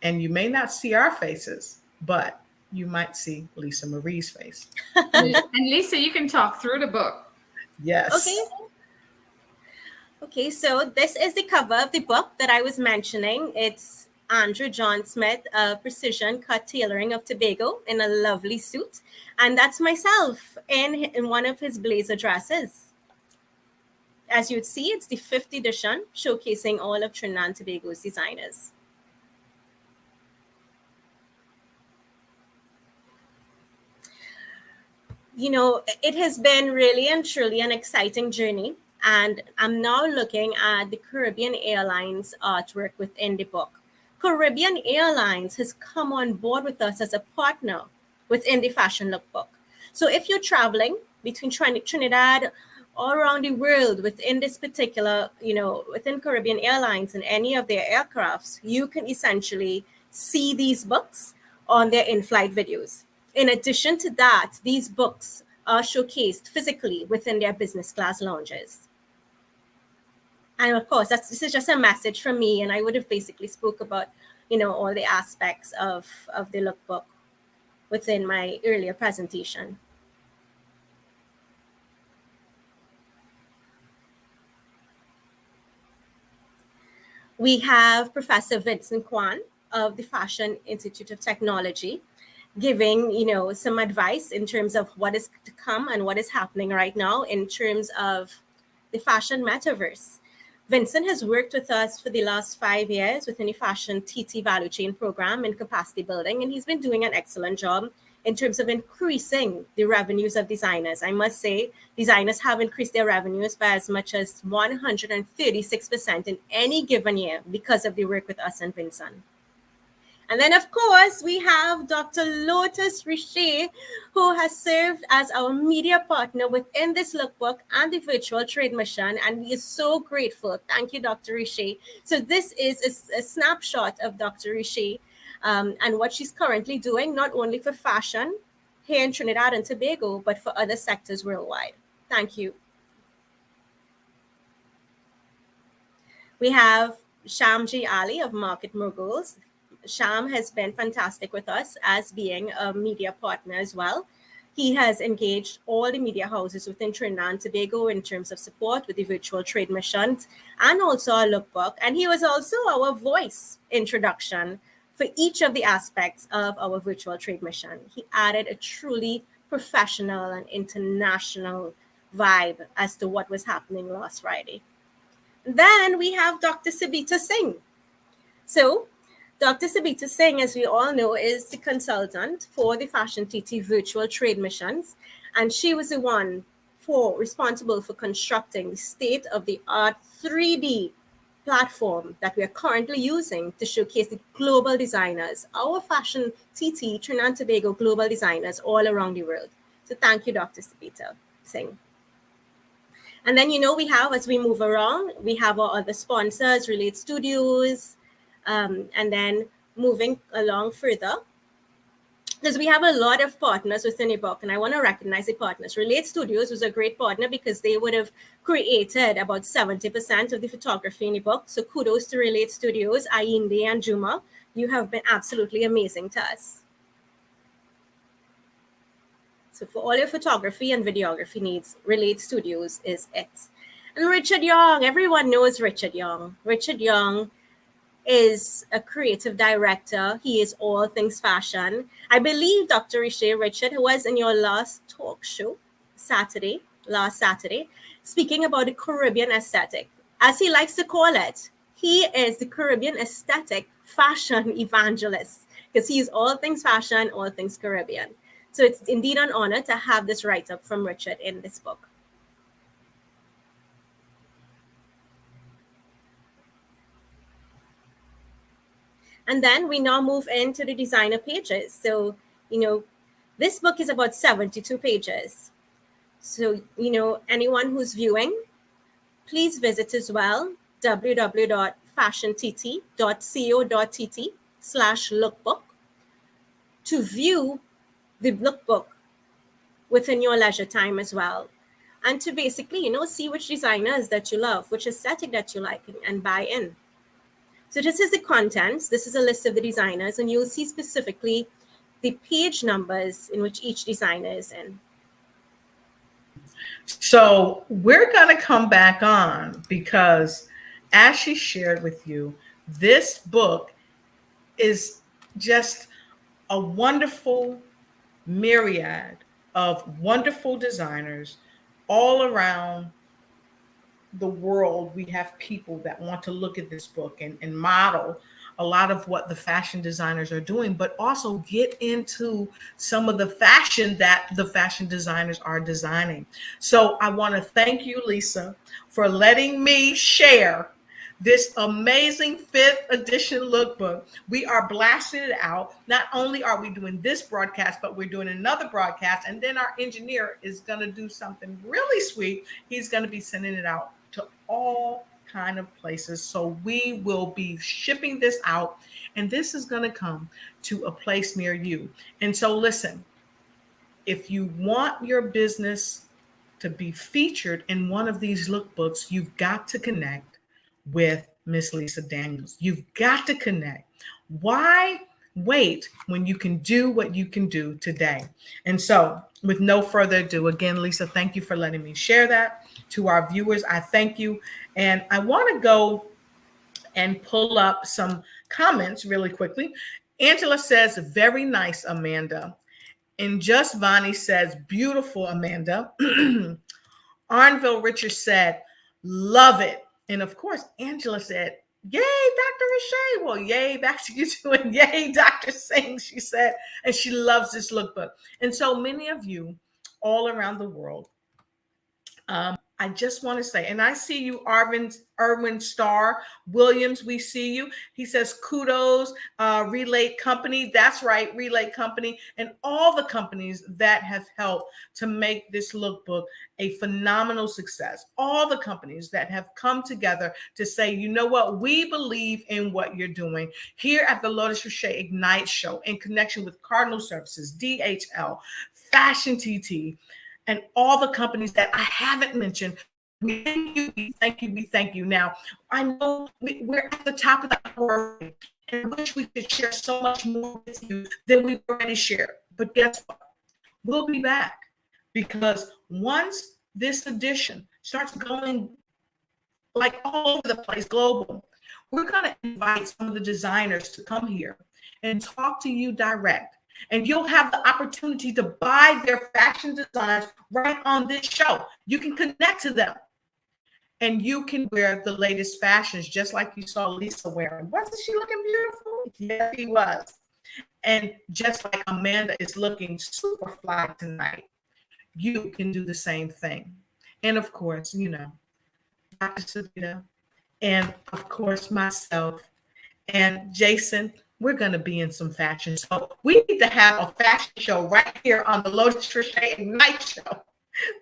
And you may not see our faces, but you might see Lisa Marie's face. And Lisa, you can talk through the book. Yes. Okay, so this is the cover of the book that I was mentioning. It's Andrew John Smith, Precision Cut Tailoring of Tobago, in a lovely suit. And that's myself in one of his blazer dresses. As you'd see, it's the 5th edition, showcasing all of Trinidad and Tobago's designers. It has been really and truly an exciting journey. And I'm now looking at the Caribbean Airlines artwork within the book. Caribbean Airlines has come on board with us as a partner within the Fashion Lookbook. So if you're traveling between Trinidad all around the world within this particular, within Caribbean Airlines and any of their aircrafts, you can essentially see these books on their in-flight videos. In addition to that, these books are showcased physically within their business class lounges. And of course, this is just a message from me, and I would have basically spoke about, all the aspects of the lookbook within my earlier presentation. We have Professor Vincent Kwan of the Fashion Institute of Technology giving, some advice in terms of what is to come and what is happening right now in terms of the fashion metaverse. Vincent has worked with us for the last 5 years within the FashionTT value chain program in capacity building, and he's been doing an excellent job in terms of increasing the revenues of designers. I must say, designers have increased their revenues by as much as 136% in any given year because of the work with us and Vincent. And then, of course, we have Dr. Lotus Riche, who has served as our media partner within this lookbook and the virtual trade mission. And we are so grateful. Thank you, Dr. Riche. So this is a snapshot of Dr. Riche and what she's currently doing, not only for fashion here in Trinidad and Tobago, but for other sectors worldwide. Thank you. We have Shamji Ali of Market Moguls. Sham has been fantastic with us as being a media partner as well. He has engaged all the media houses within Trinidad and Tobago in terms of support with the virtual trade missions and also our lookbook. And he was also our voice introduction for each of the aspects of our virtual trade mission. He added a truly professional and international vibe as to what was happening last Friday. Then we have Dr. Sabita Singh. So Dr. Sabita Singh, as we all know, is the consultant for the FashionTT virtual trade missions, and she was the one responsible for constructing the state-of-the-art 3D platform that we are currently using to showcase the global designers, our FashionTT Trinidad and Tobago global designers all around the world. So thank you, Dr. Sabita Singh. And then, we have, as we move around, we have our other sponsors, Relate Studios, and then moving along further, because we have a lot of partners within the book, and I want to recognize the partners. Relate Studios was a great partner because they would have created about 70% of the photography in the book. So kudos to Relate Studios, Ainde and Juma. You have been absolutely amazing to us. So for all your photography and videography needs, Relate Studios is it. And Richard Young, everyone knows Richard Young. Richard Young is a creative director. He is all things fashion. I believe Dr. Richard was in your last talk show last Saturday, speaking about the Caribbean aesthetic. As he likes to call it, he is the Caribbean aesthetic fashion evangelist because he is all things fashion, all things Caribbean. So it's indeed an honor to have this write-up from Richard in this book. And then we now move into the designer pages. So, this book is about 72 pages. So, anyone who's viewing, please visit as well, www.fashiontt.co.tt/lookbook to view the lookbook within your leisure time as well. And to basically, see which designers that you love, which aesthetic that you like, and buy in. So this is the contents. This is a list of the designers, and you'll see specifically the page numbers in which each designer is in. So we're going to come back on because, as she shared with you, this book is just a wonderful myriad of wonderful designers all around the world. We have people that want to look at this book and model a lot of what the fashion designers are doing, but also get into some of the fashion that the fashion designers are designing. So I want to thank you, Lisa, for letting me share this amazing 5th edition lookbook. We are blasting it out. Not only are we doing this broadcast, but we're doing another broadcast. And then our engineer is going to do something really sweet. He's going to be sending it out to all kind of places. So we will be shipping this out, and this is going to come to a place near you. And so listen, if you want your business to be featured in one of these lookbooks, you've got to connect with Miss Lisa Daniels. You've got to connect. Why wait when you can do what you can do today? And so with no further ado, again, Lisa, thank you for letting me share that. To our viewers, I thank you. And I want to go and pull up some comments really quickly. Angela says, very nice, Amanda. And Just Vonnie says, beautiful, Amanda. Arnville Richards said, love it. And of course, Angela said, yay, Dr. Riche. Well, yay, back to you too. And yay, Dr. Singh, she said. And she loves this lookbook. And so many of you all around the world, I just want to say, and I see you, Irwin Starr Williams, we see you. He says, kudos, Relate Company. That's right, Relate Company, and all the companies that have helped to make this lookbook a phenomenal success. All the companies that have come together to say, you know what, we believe in what you're doing. Here at the Lotus Riche Ignite show, in connection with Cardinal Services, DHL, FashionTT, and all the companies that I haven't mentioned, we thank you, we thank you, we thank you. Now, I know we're at the top of the hour, and I wish we could share so much more with you than we've already shared. But guess what? We'll be back, because once this edition starts going like all over the place, global, we're going to invite some of the designers to come here and talk to you direct. And you'll have the opportunity to buy their fashion designs right on this show. You can connect to them, and you can wear the latest fashions, just like you saw Lisa wearing. Wasn't she looking beautiful? Yes, she was. And just like Amanda is looking super fly tonight, you can do the same thing. And of course, you know, Dr. Sabita, and of course myself and Jason, we're going to be in some fashion. So we need to have a fashion show right here on the Lotus Riche Ignite show.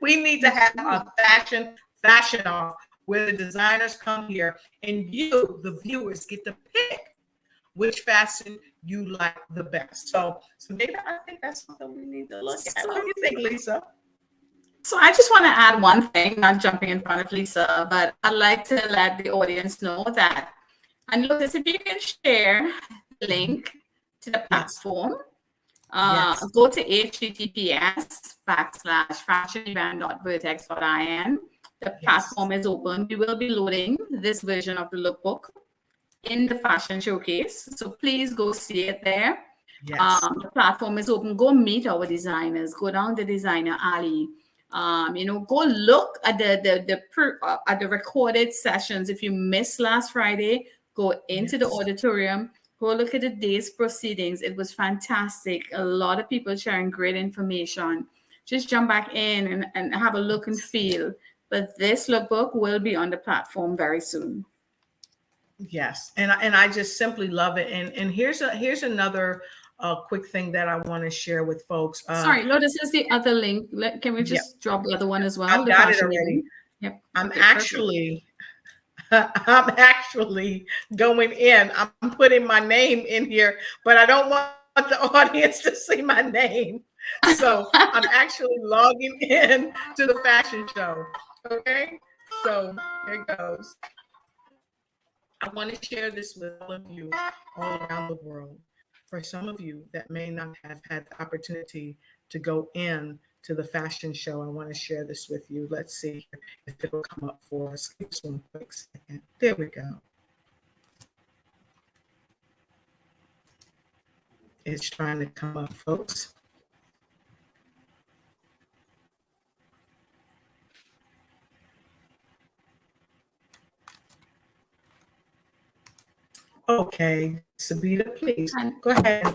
We need to have a fashion Fashion Off, where the designers come here and you, the viewers, get to pick which fashion you like the best. So maybe I think that's something we need to look at. What do you think, Lisa? So I just want to add one thing, not jumping in front of Lisa, but I'd like to let the audience know that, and Lotus, if you can share the link to the platform, go to https://fashionevent.vertex.in. The platform is open. We will be loading this version of the lookbook in the fashion showcase. So please go see it there. Yes. The platform is open. Go meet our designers. Go down the designer alley. Go look at the recorded sessions. If you missed last Friday, go into the auditorium. Go look at the day's proceedings. It was fantastic. A lot of people sharing great information. Just jump back in and have a look and feel. But this lookbook will be on the platform very soon. Yes, and I just simply love it. And here's another quick thing that I want to share with folks. Sorry, Lotus is the other link. Can we just drop the other one as well? I've got it already. Yep. I'm actually going in. I'm putting my name in here, but I don't want the audience to see my name. So I'm actually logging in to the fashion show. Okay, so here it goes. I want to share this with all of you all around the world. For some of you that may not have had the opportunity to go in to the fashion show, I want to share this with you. Let's see if it'll come up for us. Give us one quick second. There we go. It's trying to come up, folks. Okay, Sabita, please go ahead.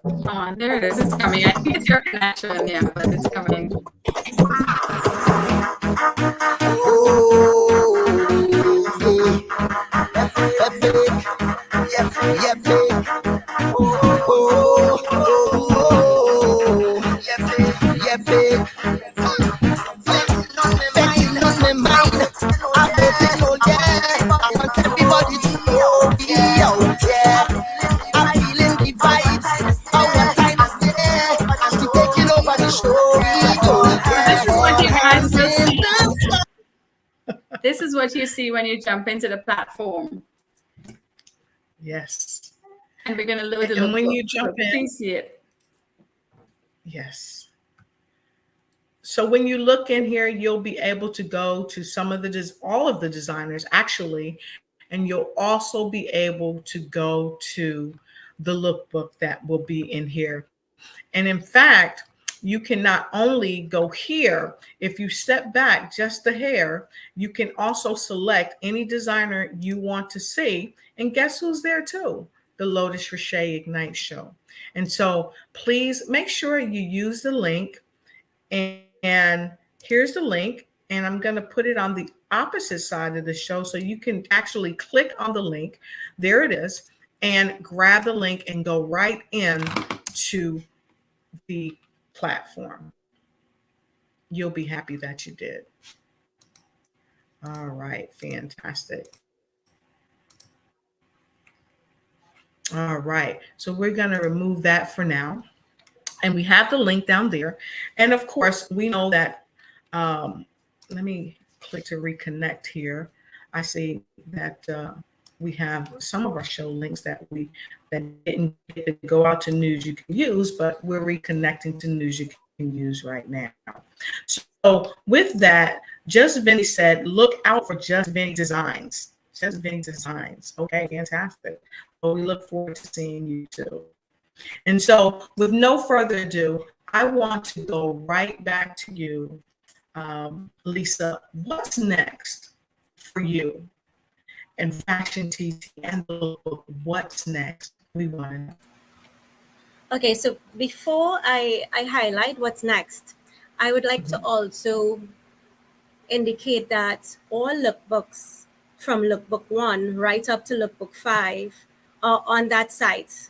Oh, there it is. It's coming. I think it's your connection, yeah, but it's coming. This is what you see when you jump into the platform. Yes. And we're going to load it. And when you jump in, please see it. Yes. So when you look in here, you'll be able to go to all of the designers actually, and you'll also be able to go to the lookbook that will be in here. And in fact, you can not only go here, if you step back just a hair, you can also select any designer you want to see. And guess who's there too? The Lotus Riche Ignites show. And so please make sure you use the link. And here's the link. And I'm going to put it on the opposite side of the show so you can actually click on the link. There it is. And grab the link and go right in to the platform. You'll be happy that you did. All right, fantastic. All right, so we're going to remove that for now. And we have the link down there. And of course, we know that, let me click to reconnect here. I see that we have some of our show links that didn't get to go out to news you can use, but we're reconnecting to news you can use right now. So with that, Just Vinny said, look out for Just Vinny Designs. Just Vinny Designs. Okay, fantastic. Well, we look forward to seeing you too. And so with no further ado, I want to go right back to you, Lisa. What's next for you and FashionTT and the lookbook? What's next? We want to know. Okay, so before I highlight what's next, I would like to also indicate that all lookbooks from Lookbook 1 right up to Lookbook 5 are on that site,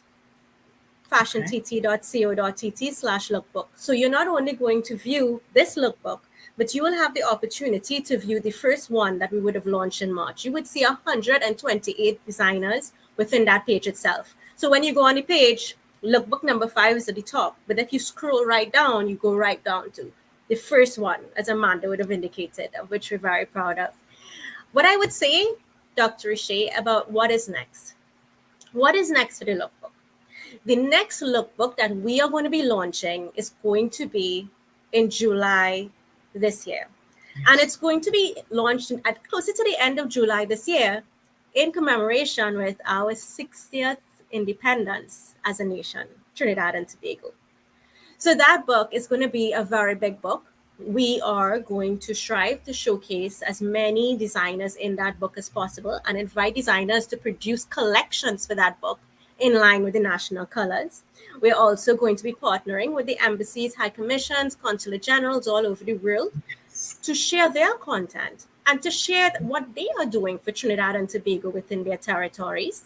fashiontt.co.tt/lookbook. So you're not only going to view this lookbook, but you will have the opportunity to view the first one that we would have launched in March. You would see 128 designers within that page itself. So when you go on the page, lookbook number 5 is at the top. But if you scroll right down, you go right down to the first one, as Amanda would have indicated, of which we're very proud of. What I would say, Dr. Riche, about what is next. What is next for the lookbook? The next lookbook that we are going to be launching is going to be in July this year. And it's going to be launched at closer to the end of July this year in commemoration with our 60th independence as a nation, Trinidad and Tobago. So that book is going to be a very big book. We are going to strive to showcase as many designers in that book as possible and invite designers to produce collections for that book in line with the national colors. We're also going to be partnering with the embassies, high commissions, consulate generals all over the world to share their content and to share what they are doing for Trinidad and Tobago within their territories.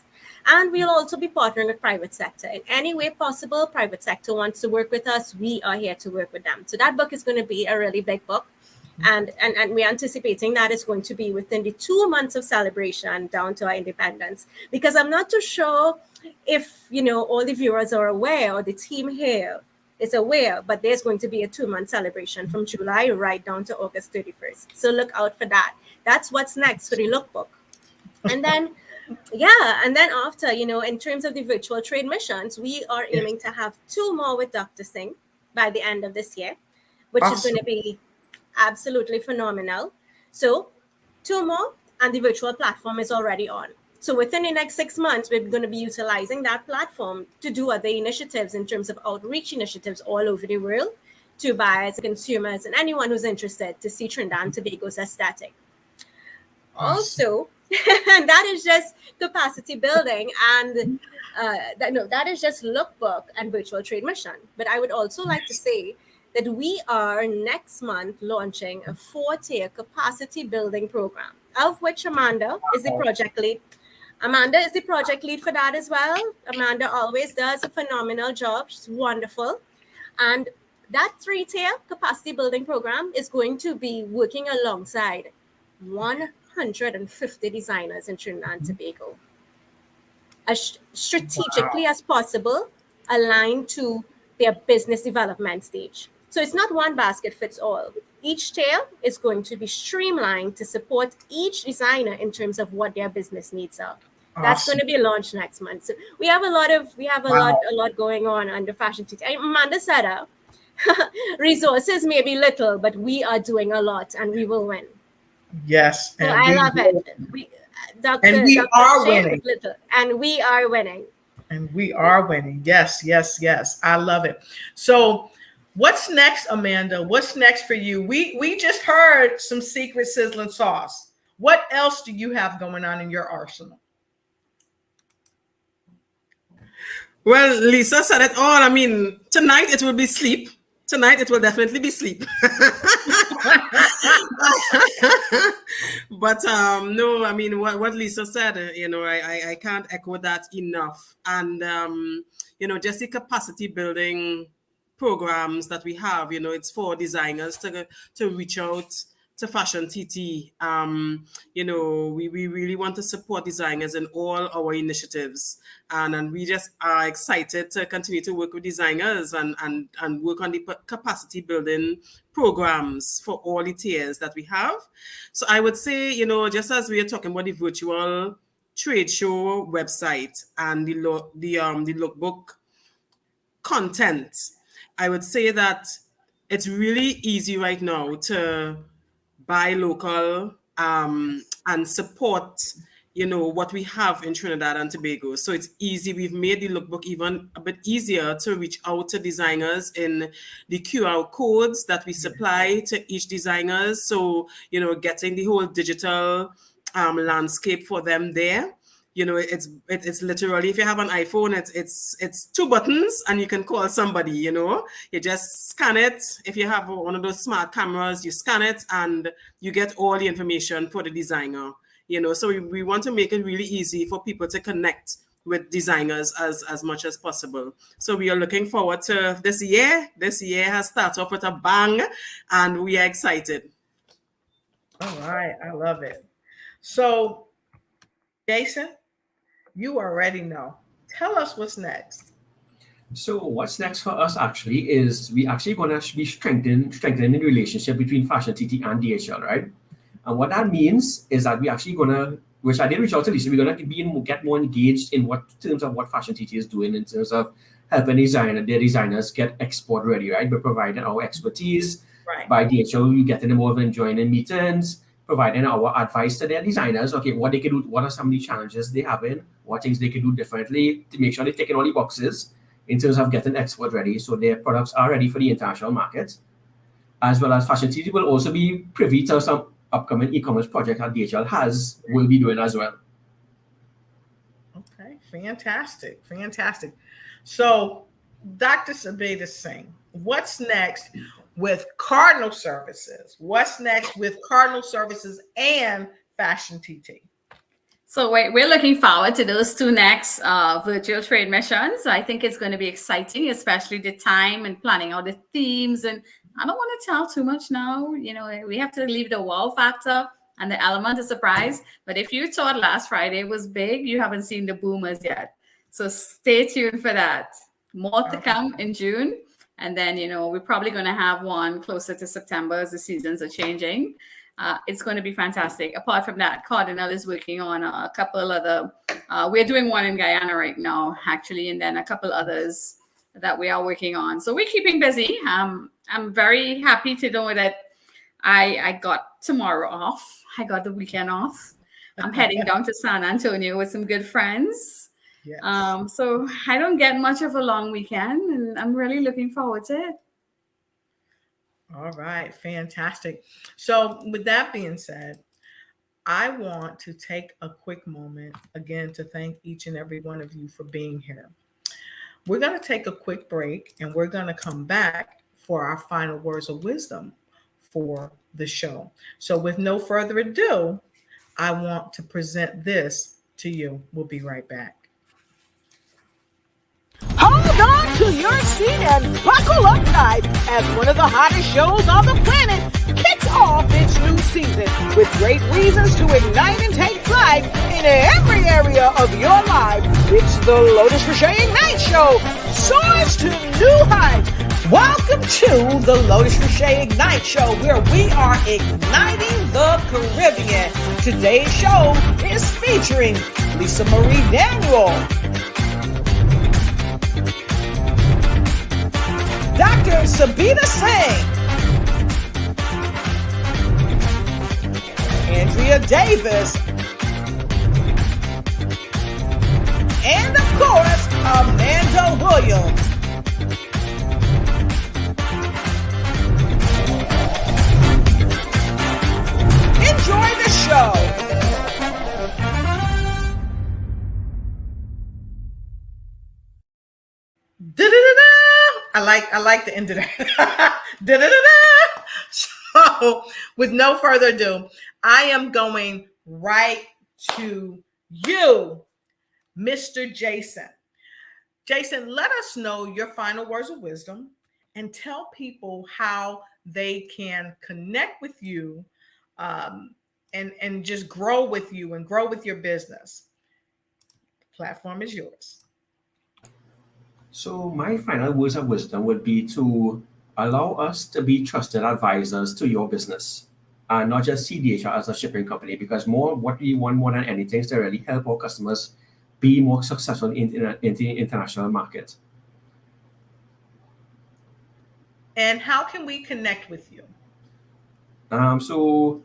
And we'll also be partnering with private sector. In any way possible, private sector wants to work with us, we are here to work with them. So that book is going to be a really big book. And we're anticipating that it's going to be within the 2 months of celebration down to our independence. Because I'm not too sure if, all the viewers are aware or the team here is aware, but there's going to be a 2-month celebration from July right down to August 31st. So look out for that. That's what's next for the lookbook. And then, after, in terms of the virtual trade missions, we are aiming to have 2 more with Dr. Singh by the end of this year, which is going to be absolutely phenomenal. So 2 more, and the virtual platform is already on. So within the next 6 months, we're going to be utilizing that platform to do other initiatives in terms of outreach initiatives all over the world to buyers, consumers, and anyone who's interested to see Trinidad and Tobago's aesthetic. Also, and that is just capacity building, and that is just lookbook and virtual trade mission. But I would also like to say that we are next month launching a 4-tier capacity building program, of which Amanda is the project lead. Amanda is the project lead for that as well. Amanda always does a phenomenal job. She's wonderful. And that 3-tier capacity building program is going to be working alongside 150 designers in Trinidad and Tobago, as strategically as possible, aligned to their business development stage. So it's not one basket fits all. Each tier is going to be streamlined to support each designer in terms of what their business needs are. That's going to be launched next month. So we have a lot going on under FashionTT. Amanda said, resources may be little, but we are doing a lot, and we will win. Yes, so I love it. We are winning. And we are winning. And we are winning. Yes. I love it. So what's next, Amanda? What's next for you? We just heard some secret sizzling sauce. What else do you have going on in your arsenal? Well, Lisa said it all. I mean, tonight it will be sleep. Tonight it will definitely be sleep. But no, I mean what Lisa said, I can't echo that enough. And just the capacity building programs that we have, it's for designers to reach out to FashionTT. We really want to support designers in all our initiatives, and we just are excited to continue to work with designers and work on the capacity building programs for all the tiers that we have. So I would say, just as we are talking about the virtual trade show website and the lookbook content, I would say that it's really easy right now to buy local and support, what we have in Trinidad and Tobago. So it's easy. We've made the lookbook even a bit easier to reach out to designers in the QR codes that we supply to each designer. So, getting the whole digital landscape for them there. It's literally, if you have an iPhone, it's 2 buttons and you can call somebody, you just scan it. If you have one of those smart cameras, you scan it and you get all the information for the designer, so we want to make it really easy for people to connect with designers as much as possible. So we are looking forward to this year. This year has started off with a bang, and we are excited. All right, I love it. So, Jason, you already know. Tell us what's next. So what's next for us actually is we actually going to be strengthening the relationship between FashionTT and DHL, right? And what that means is that we actually going to, which I did reach out to Lisa, we're going to get more engaged in terms of what FashionTT is doing in terms of helping their designers get export ready, right? We're providing our expertise. Right. By DHL, we getting them over and joining meetings, providing our advice to their designers. Okay, what they can do, what are some of the challenges they have in, what things they can do differently to make sure they're ticking all the boxes in terms of getting export ready so their products are ready for the international market. As well as FashionTT will also be privy to some upcoming e-commerce project that DHL will be doing as well. Okay, fantastic. So, Dr. Sabita Singh, what's next with Cardinal Services? What's next with Cardinal Services and FashionTT? So we're looking forward to those two next virtual trade missions. I think it's going to be exciting, especially the time and planning out the themes. And I don't want to tell too much now. You know, we have to leave the wow factor and the element of surprise. But if you thought last Friday was big, you haven't seen the boomers yet. So stay tuned for that. More to come in June. And then, you know, we're probably going to have one closer to September as the seasons are changing. It's going to be fantastic. Apart from that, Cardinal is working on a couple other, we're doing one in Guyana right now, actually, and then a couple others that we are working on. So we're keeping busy. I'm very happy to know that I got tomorrow off. I got the weekend off. I'm heading down to San Antonio with some good friends. Yes. So I don't get much of a long weekend, and I'm really looking forward to it. All right, fantastic. So with that being said, I want to take a quick moment again to thank each and every one of you for being here. We're going to take a quick break and we're going to come back for our final words of wisdom for the show. So with no further ado, I want to present this to you. We'll be right back. Hold on to your seat and buckle up tight as one of the hottest shows on the planet kicks off its new season with great reasons to ignite and take flight in every area of your life. It's the Lotus Riche Ignites show. Soars to new heights. Welcome to the Lotus Riche Ignites show, where we are igniting the Caribbean. Today's show is featuring Lisa Marie Daniel, Dr. Sabita Singh, Andrea Davis, and of course, Amanda Williams. Enjoy the show. I like the end of that. Da-da-da-da. So, with no further ado, I am going right to you, Mr. Jason. Jason, let us know your final words of wisdom and tell people how they can connect with you and just grow with you and grow with your business. The platform is yours. So my final words of wisdom would be to allow us to be trusted advisors to your business and not just see DHL as a shipping company, because what we want more than anything is to really help our customers be more successful in the international market. And how can we connect with you? So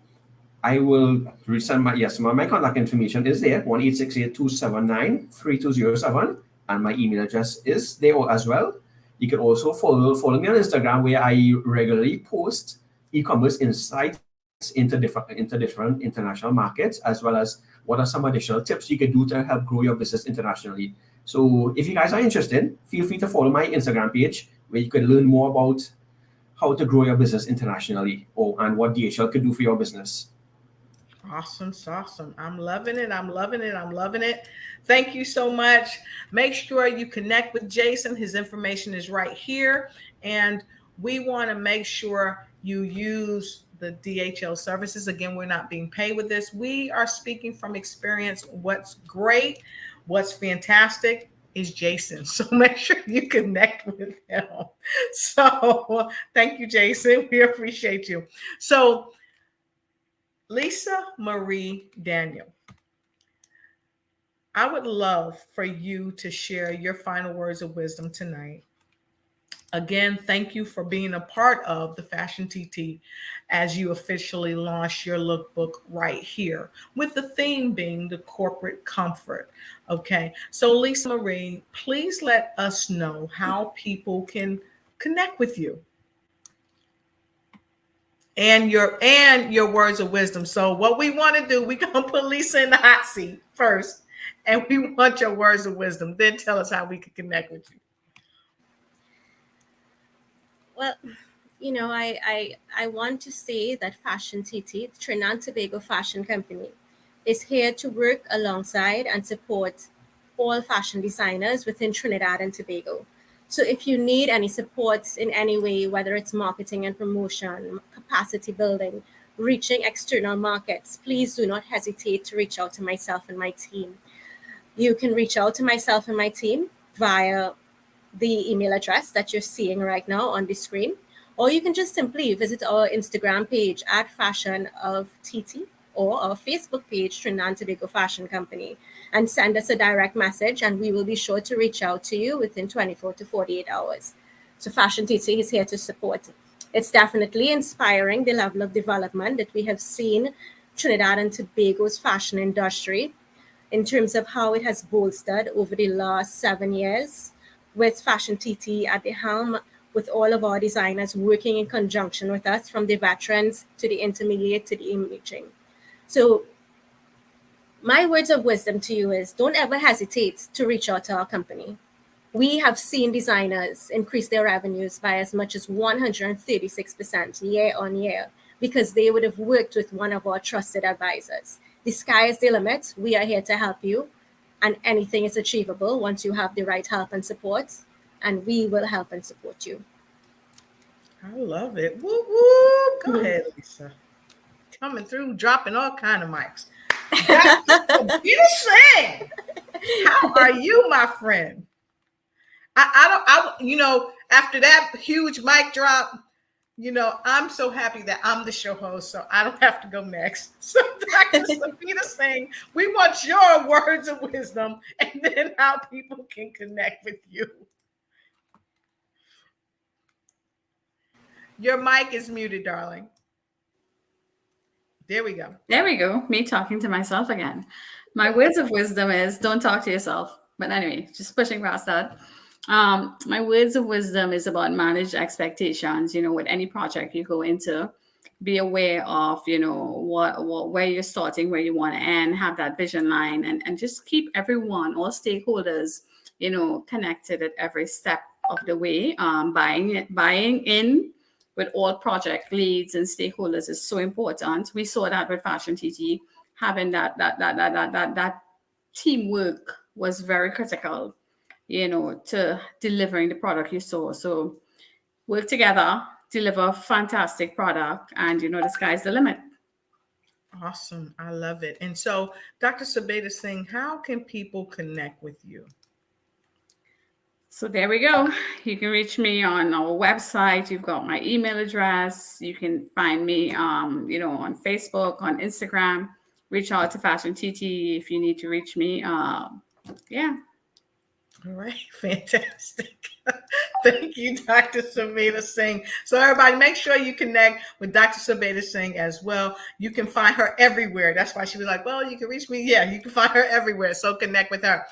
I will resend my contact information is there, 1-868-279-3207. And my email address is there as well. You can also follow me on Instagram, where I regularly post e-commerce insights into different international markets, as well as what are some additional tips you can do to help grow your business internationally. So if you guys are interested, feel free to follow my Instagram page, where you can learn more about how to grow your business internationally and what DHL could do for your business. Awesome, awesome. I'm loving it. I'm loving it. I'm loving it. Thank you so much. Make sure you connect with Jason. His information is right here. And we want to make sure you use the DHL services. Again, we're not being paid with this. We are speaking from experience. What's great, what's fantastic is Jason. So make sure you connect with him. So thank you, Jason. We appreciate you. So Lisa Marie Daniel, I would love for you to share your final words of wisdom tonight. Again, thank you for being a part of the Fashion TT as you officially launch your lookbook right here, with the theme being the corporate comfort. Okay, so Lisa Marie, please let us know how people can connect with you and your words of wisdom. So what we want to do, we're gonna put Lisa in the hot seat first, and we want your words of wisdom. Then tell us how we can connect with you. Well, I want to say that FashionTT, Trinidad and Tobago Fashion Company, is here to work alongside and support all fashion designers within Trinidad and Tobago. So if you need any support in any way, whether it's marketing and promotion, capacity building, reaching external markets, please do not hesitate to reach out to myself and my team. You can reach out to myself and my team via the email address that you're seeing right now on the screen, or you can just simply visit our Instagram page at Fashion of TT or our Facebook page, Trinidad and Tobago Fashion Company, and send us a direct message, and we will be sure to reach out to you within 24 to 48 hours. So Fashion TT is here to support. It's definitely inspiring the level of development that we have seen Trinidad and Tobago's fashion industry in terms of how it has bolstered over the last 7 years, with Fashion TT at the helm, with all of our designers working in conjunction with us, from the veterans to the intermediate to the emerging. So my words of wisdom to you is, don't ever hesitate to reach out to our company. We have seen designers increase their revenues by as much as 136% year on year because they would have worked with one of our trusted advisors. The sky is the limit. We are here to help you, and anything is achievable once you have the right help and support, and we will help and support you. I love it. Woo woo. Go ahead, Lisa. Coming through, dropping all kind of mics. Dr. Singh, how are you, my friend? After that huge mic drop, I'm so happy that I'm the show host, so I don't have to go next. So Dr. Sabita Singh, we want your words of wisdom and then how people can connect with you. Your mic is muted, darling. There we go. There we go. Me talking to myself again. My words of wisdom is, don't talk to yourself. But anyway, just pushing past that. My words of wisdom is about manage expectations. With any project you go into, be aware of, what where you're starting, where you want to end, have that vision line, and just keep everyone, all stakeholders, connected at every step of the way. Buying in with all project leads and stakeholders is so important. We saw that with Fashion TT, having that teamwork was very critical, to delivering the product you saw. So work together, deliver a fantastic product, and the sky's the limit. Awesome. I love it. And so, Dr. Sabita Singh, how can people connect with you? So there we go. You can reach me on our website. You've got my email address. You can find me, on Facebook, on Instagram. Reach out to Fashion TT if you need to reach me. Yeah. All right. Fantastic. Thank you, Dr. Sabita Singh. So everybody, make sure you connect with Dr. Sabita Singh as well. You can find her everywhere. That's why she was like, well, you can reach me. Yeah, you can find her everywhere. So connect with her.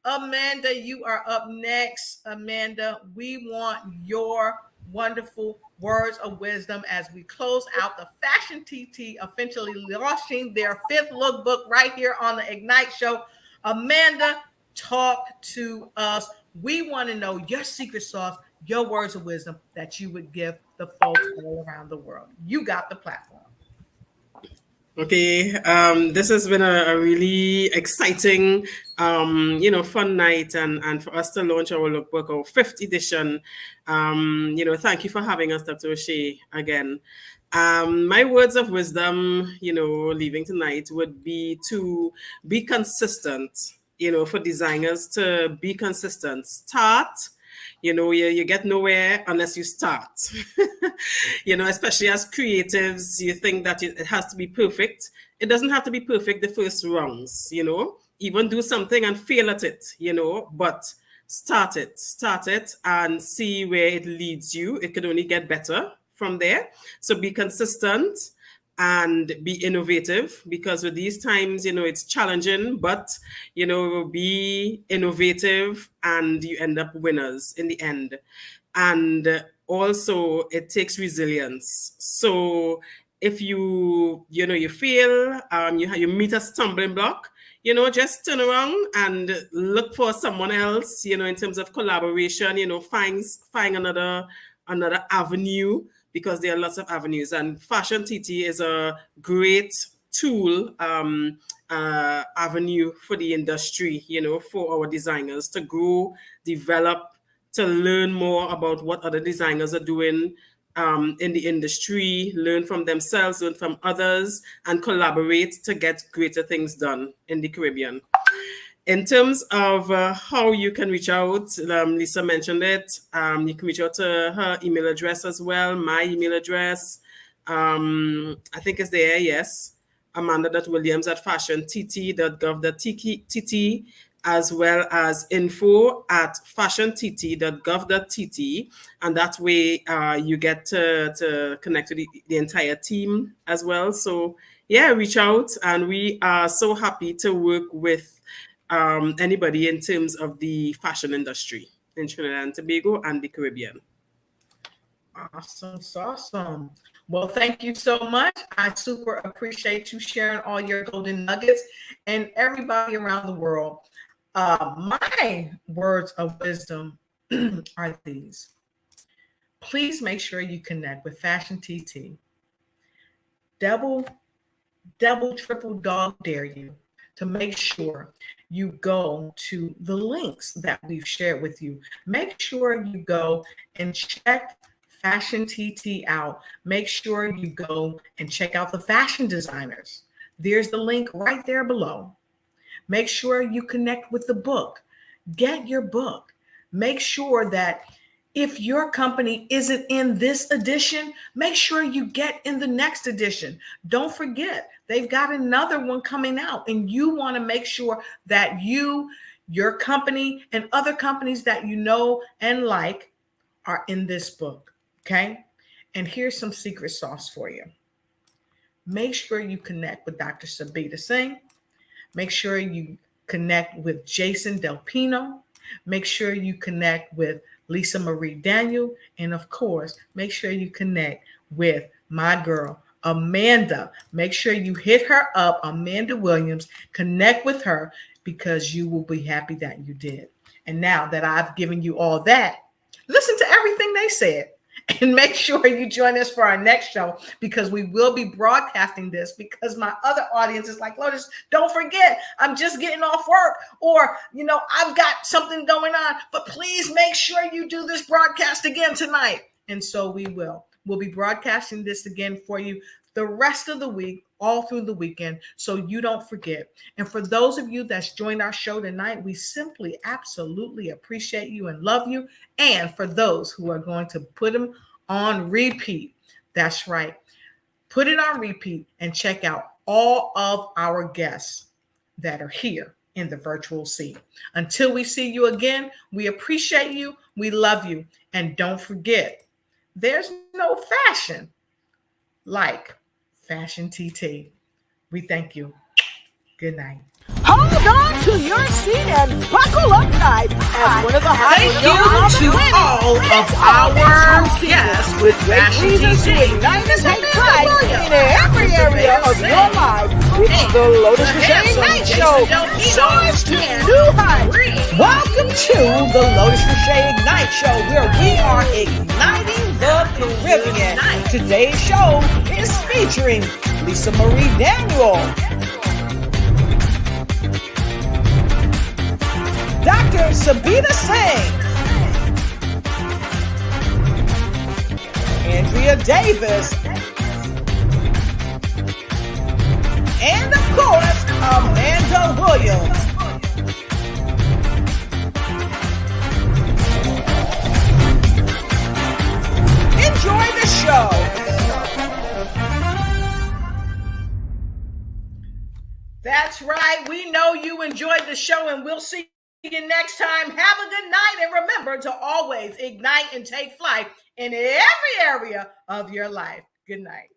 Amanda, you are up next. Amanda, we want your wonderful words of wisdom as we close out the Fashion TT officially launching their 5th lookbook right here on the Ignite Show. Amanda, talk to us. We want to know your secret sauce, your words of wisdom that you would give the folks all around the world. You got the platform. Okay, this has been a really exciting, fun night, and for us to launch our lookbook, our 5th edition. Thank you for having us, Dr. Riche, again. My words of wisdom, leaving tonight would be to be consistent, for designers to be consistent. Start. You get nowhere unless you start. Especially as creatives, you think that it has to be perfect. It doesn't have to be perfect the first rounds, even do something and fail at it, but start it and see where it leads you. It could only get better from there. So be consistent and be innovative, because with these times, it's challenging, but, be innovative and you end up winners in the end. And also it takes resilience. So if you fail, you meet a stumbling block, just turn around and look for someone else, in terms of collaboration, find another avenue, because there are lots of avenues, and FashionTT is a great tool, avenue for the industry, for our designers to grow, develop, to learn more about what other designers are doing in the industry, learn from themselves, learn from others, and collaborate to get greater things done in the Caribbean. In terms of how you can reach out, Lisa mentioned it. You can reach out to her email address as well. My email address, I think is there, yes. amanda.williams@fashiontt.gov.tt, as well as info@fashiontt.gov.tt. And that way you get to connect with the entire team as well. So yeah, reach out, and we are so happy to work with anybody in terms of the fashion industry in Trinidad and Tobago and the Caribbean. Awesome. Well, thank you so much. I super appreciate you sharing all your golden nuggets, and everybody around the world. My words of wisdom are these. Please make sure you connect with FashionTT. Double, triple dog dare you to make sure you go to the links that we've shared with you. Make sure you go and check FashionTT out. Make sure you go and check out the fashion designers. There's the link right there below. Make sure you connect with the book. Get your book. Make sure that if your company isn't in this edition, make sure you get in the next edition. Don't forget, they've got another one coming out, and you want to make sure that your company, and other companies that you know and like are in this book, okay? And here's some secret sauce for you. Make sure you connect with Dr. Sabita Singh. Make sure you connect with Jason Del Pino. Make sure you connect with Lisa Marie Daniel. And of course, make sure you connect with my girl, Amanda. Make sure you hit her up, Amanda Williams. Connect with her, because you will be happy that you did. And now that I've given you all that, listen to everything they said. And make sure you join us for our next show, because we will be broadcasting this, because my other audience is like, Lotus, don't forget, I'm just getting off work, or, I've got something going on, but please make sure you do this broadcast again tonight. And so we will. We'll be broadcasting this again for you the rest of the week, all through the weekend, so you don't forget. And for those of you that's joined our show tonight, we simply absolutely appreciate you and love you. And for those who are going to put them on repeat, that's right, put it on repeat and check out all of our guests that are here in the virtual seat. Until we see you again, we appreciate you, we love you, and don't forget, there's no fashion like FashionTT. We thank you. Good night. Hold on to your seat and buckle up tight as one of the hottest Thank you to all of our guests with great reasons to ignite and take pride in every area of your life. The Lotus Riche Ignites Show soars to new heights. Welcome to the Lotus Riche Ignites Show, where we are igniting the Caribbean. Today's show is featuring Lisa Marie Daniel, Dr. Sabina Singh, Andrea Davis, and of course, Amanda Williams. Enjoy the show. That's right. We know you enjoyed the show, and we'll see you next time. Have a good night, and remember to always ignite and take flight in every area of your life. Good night.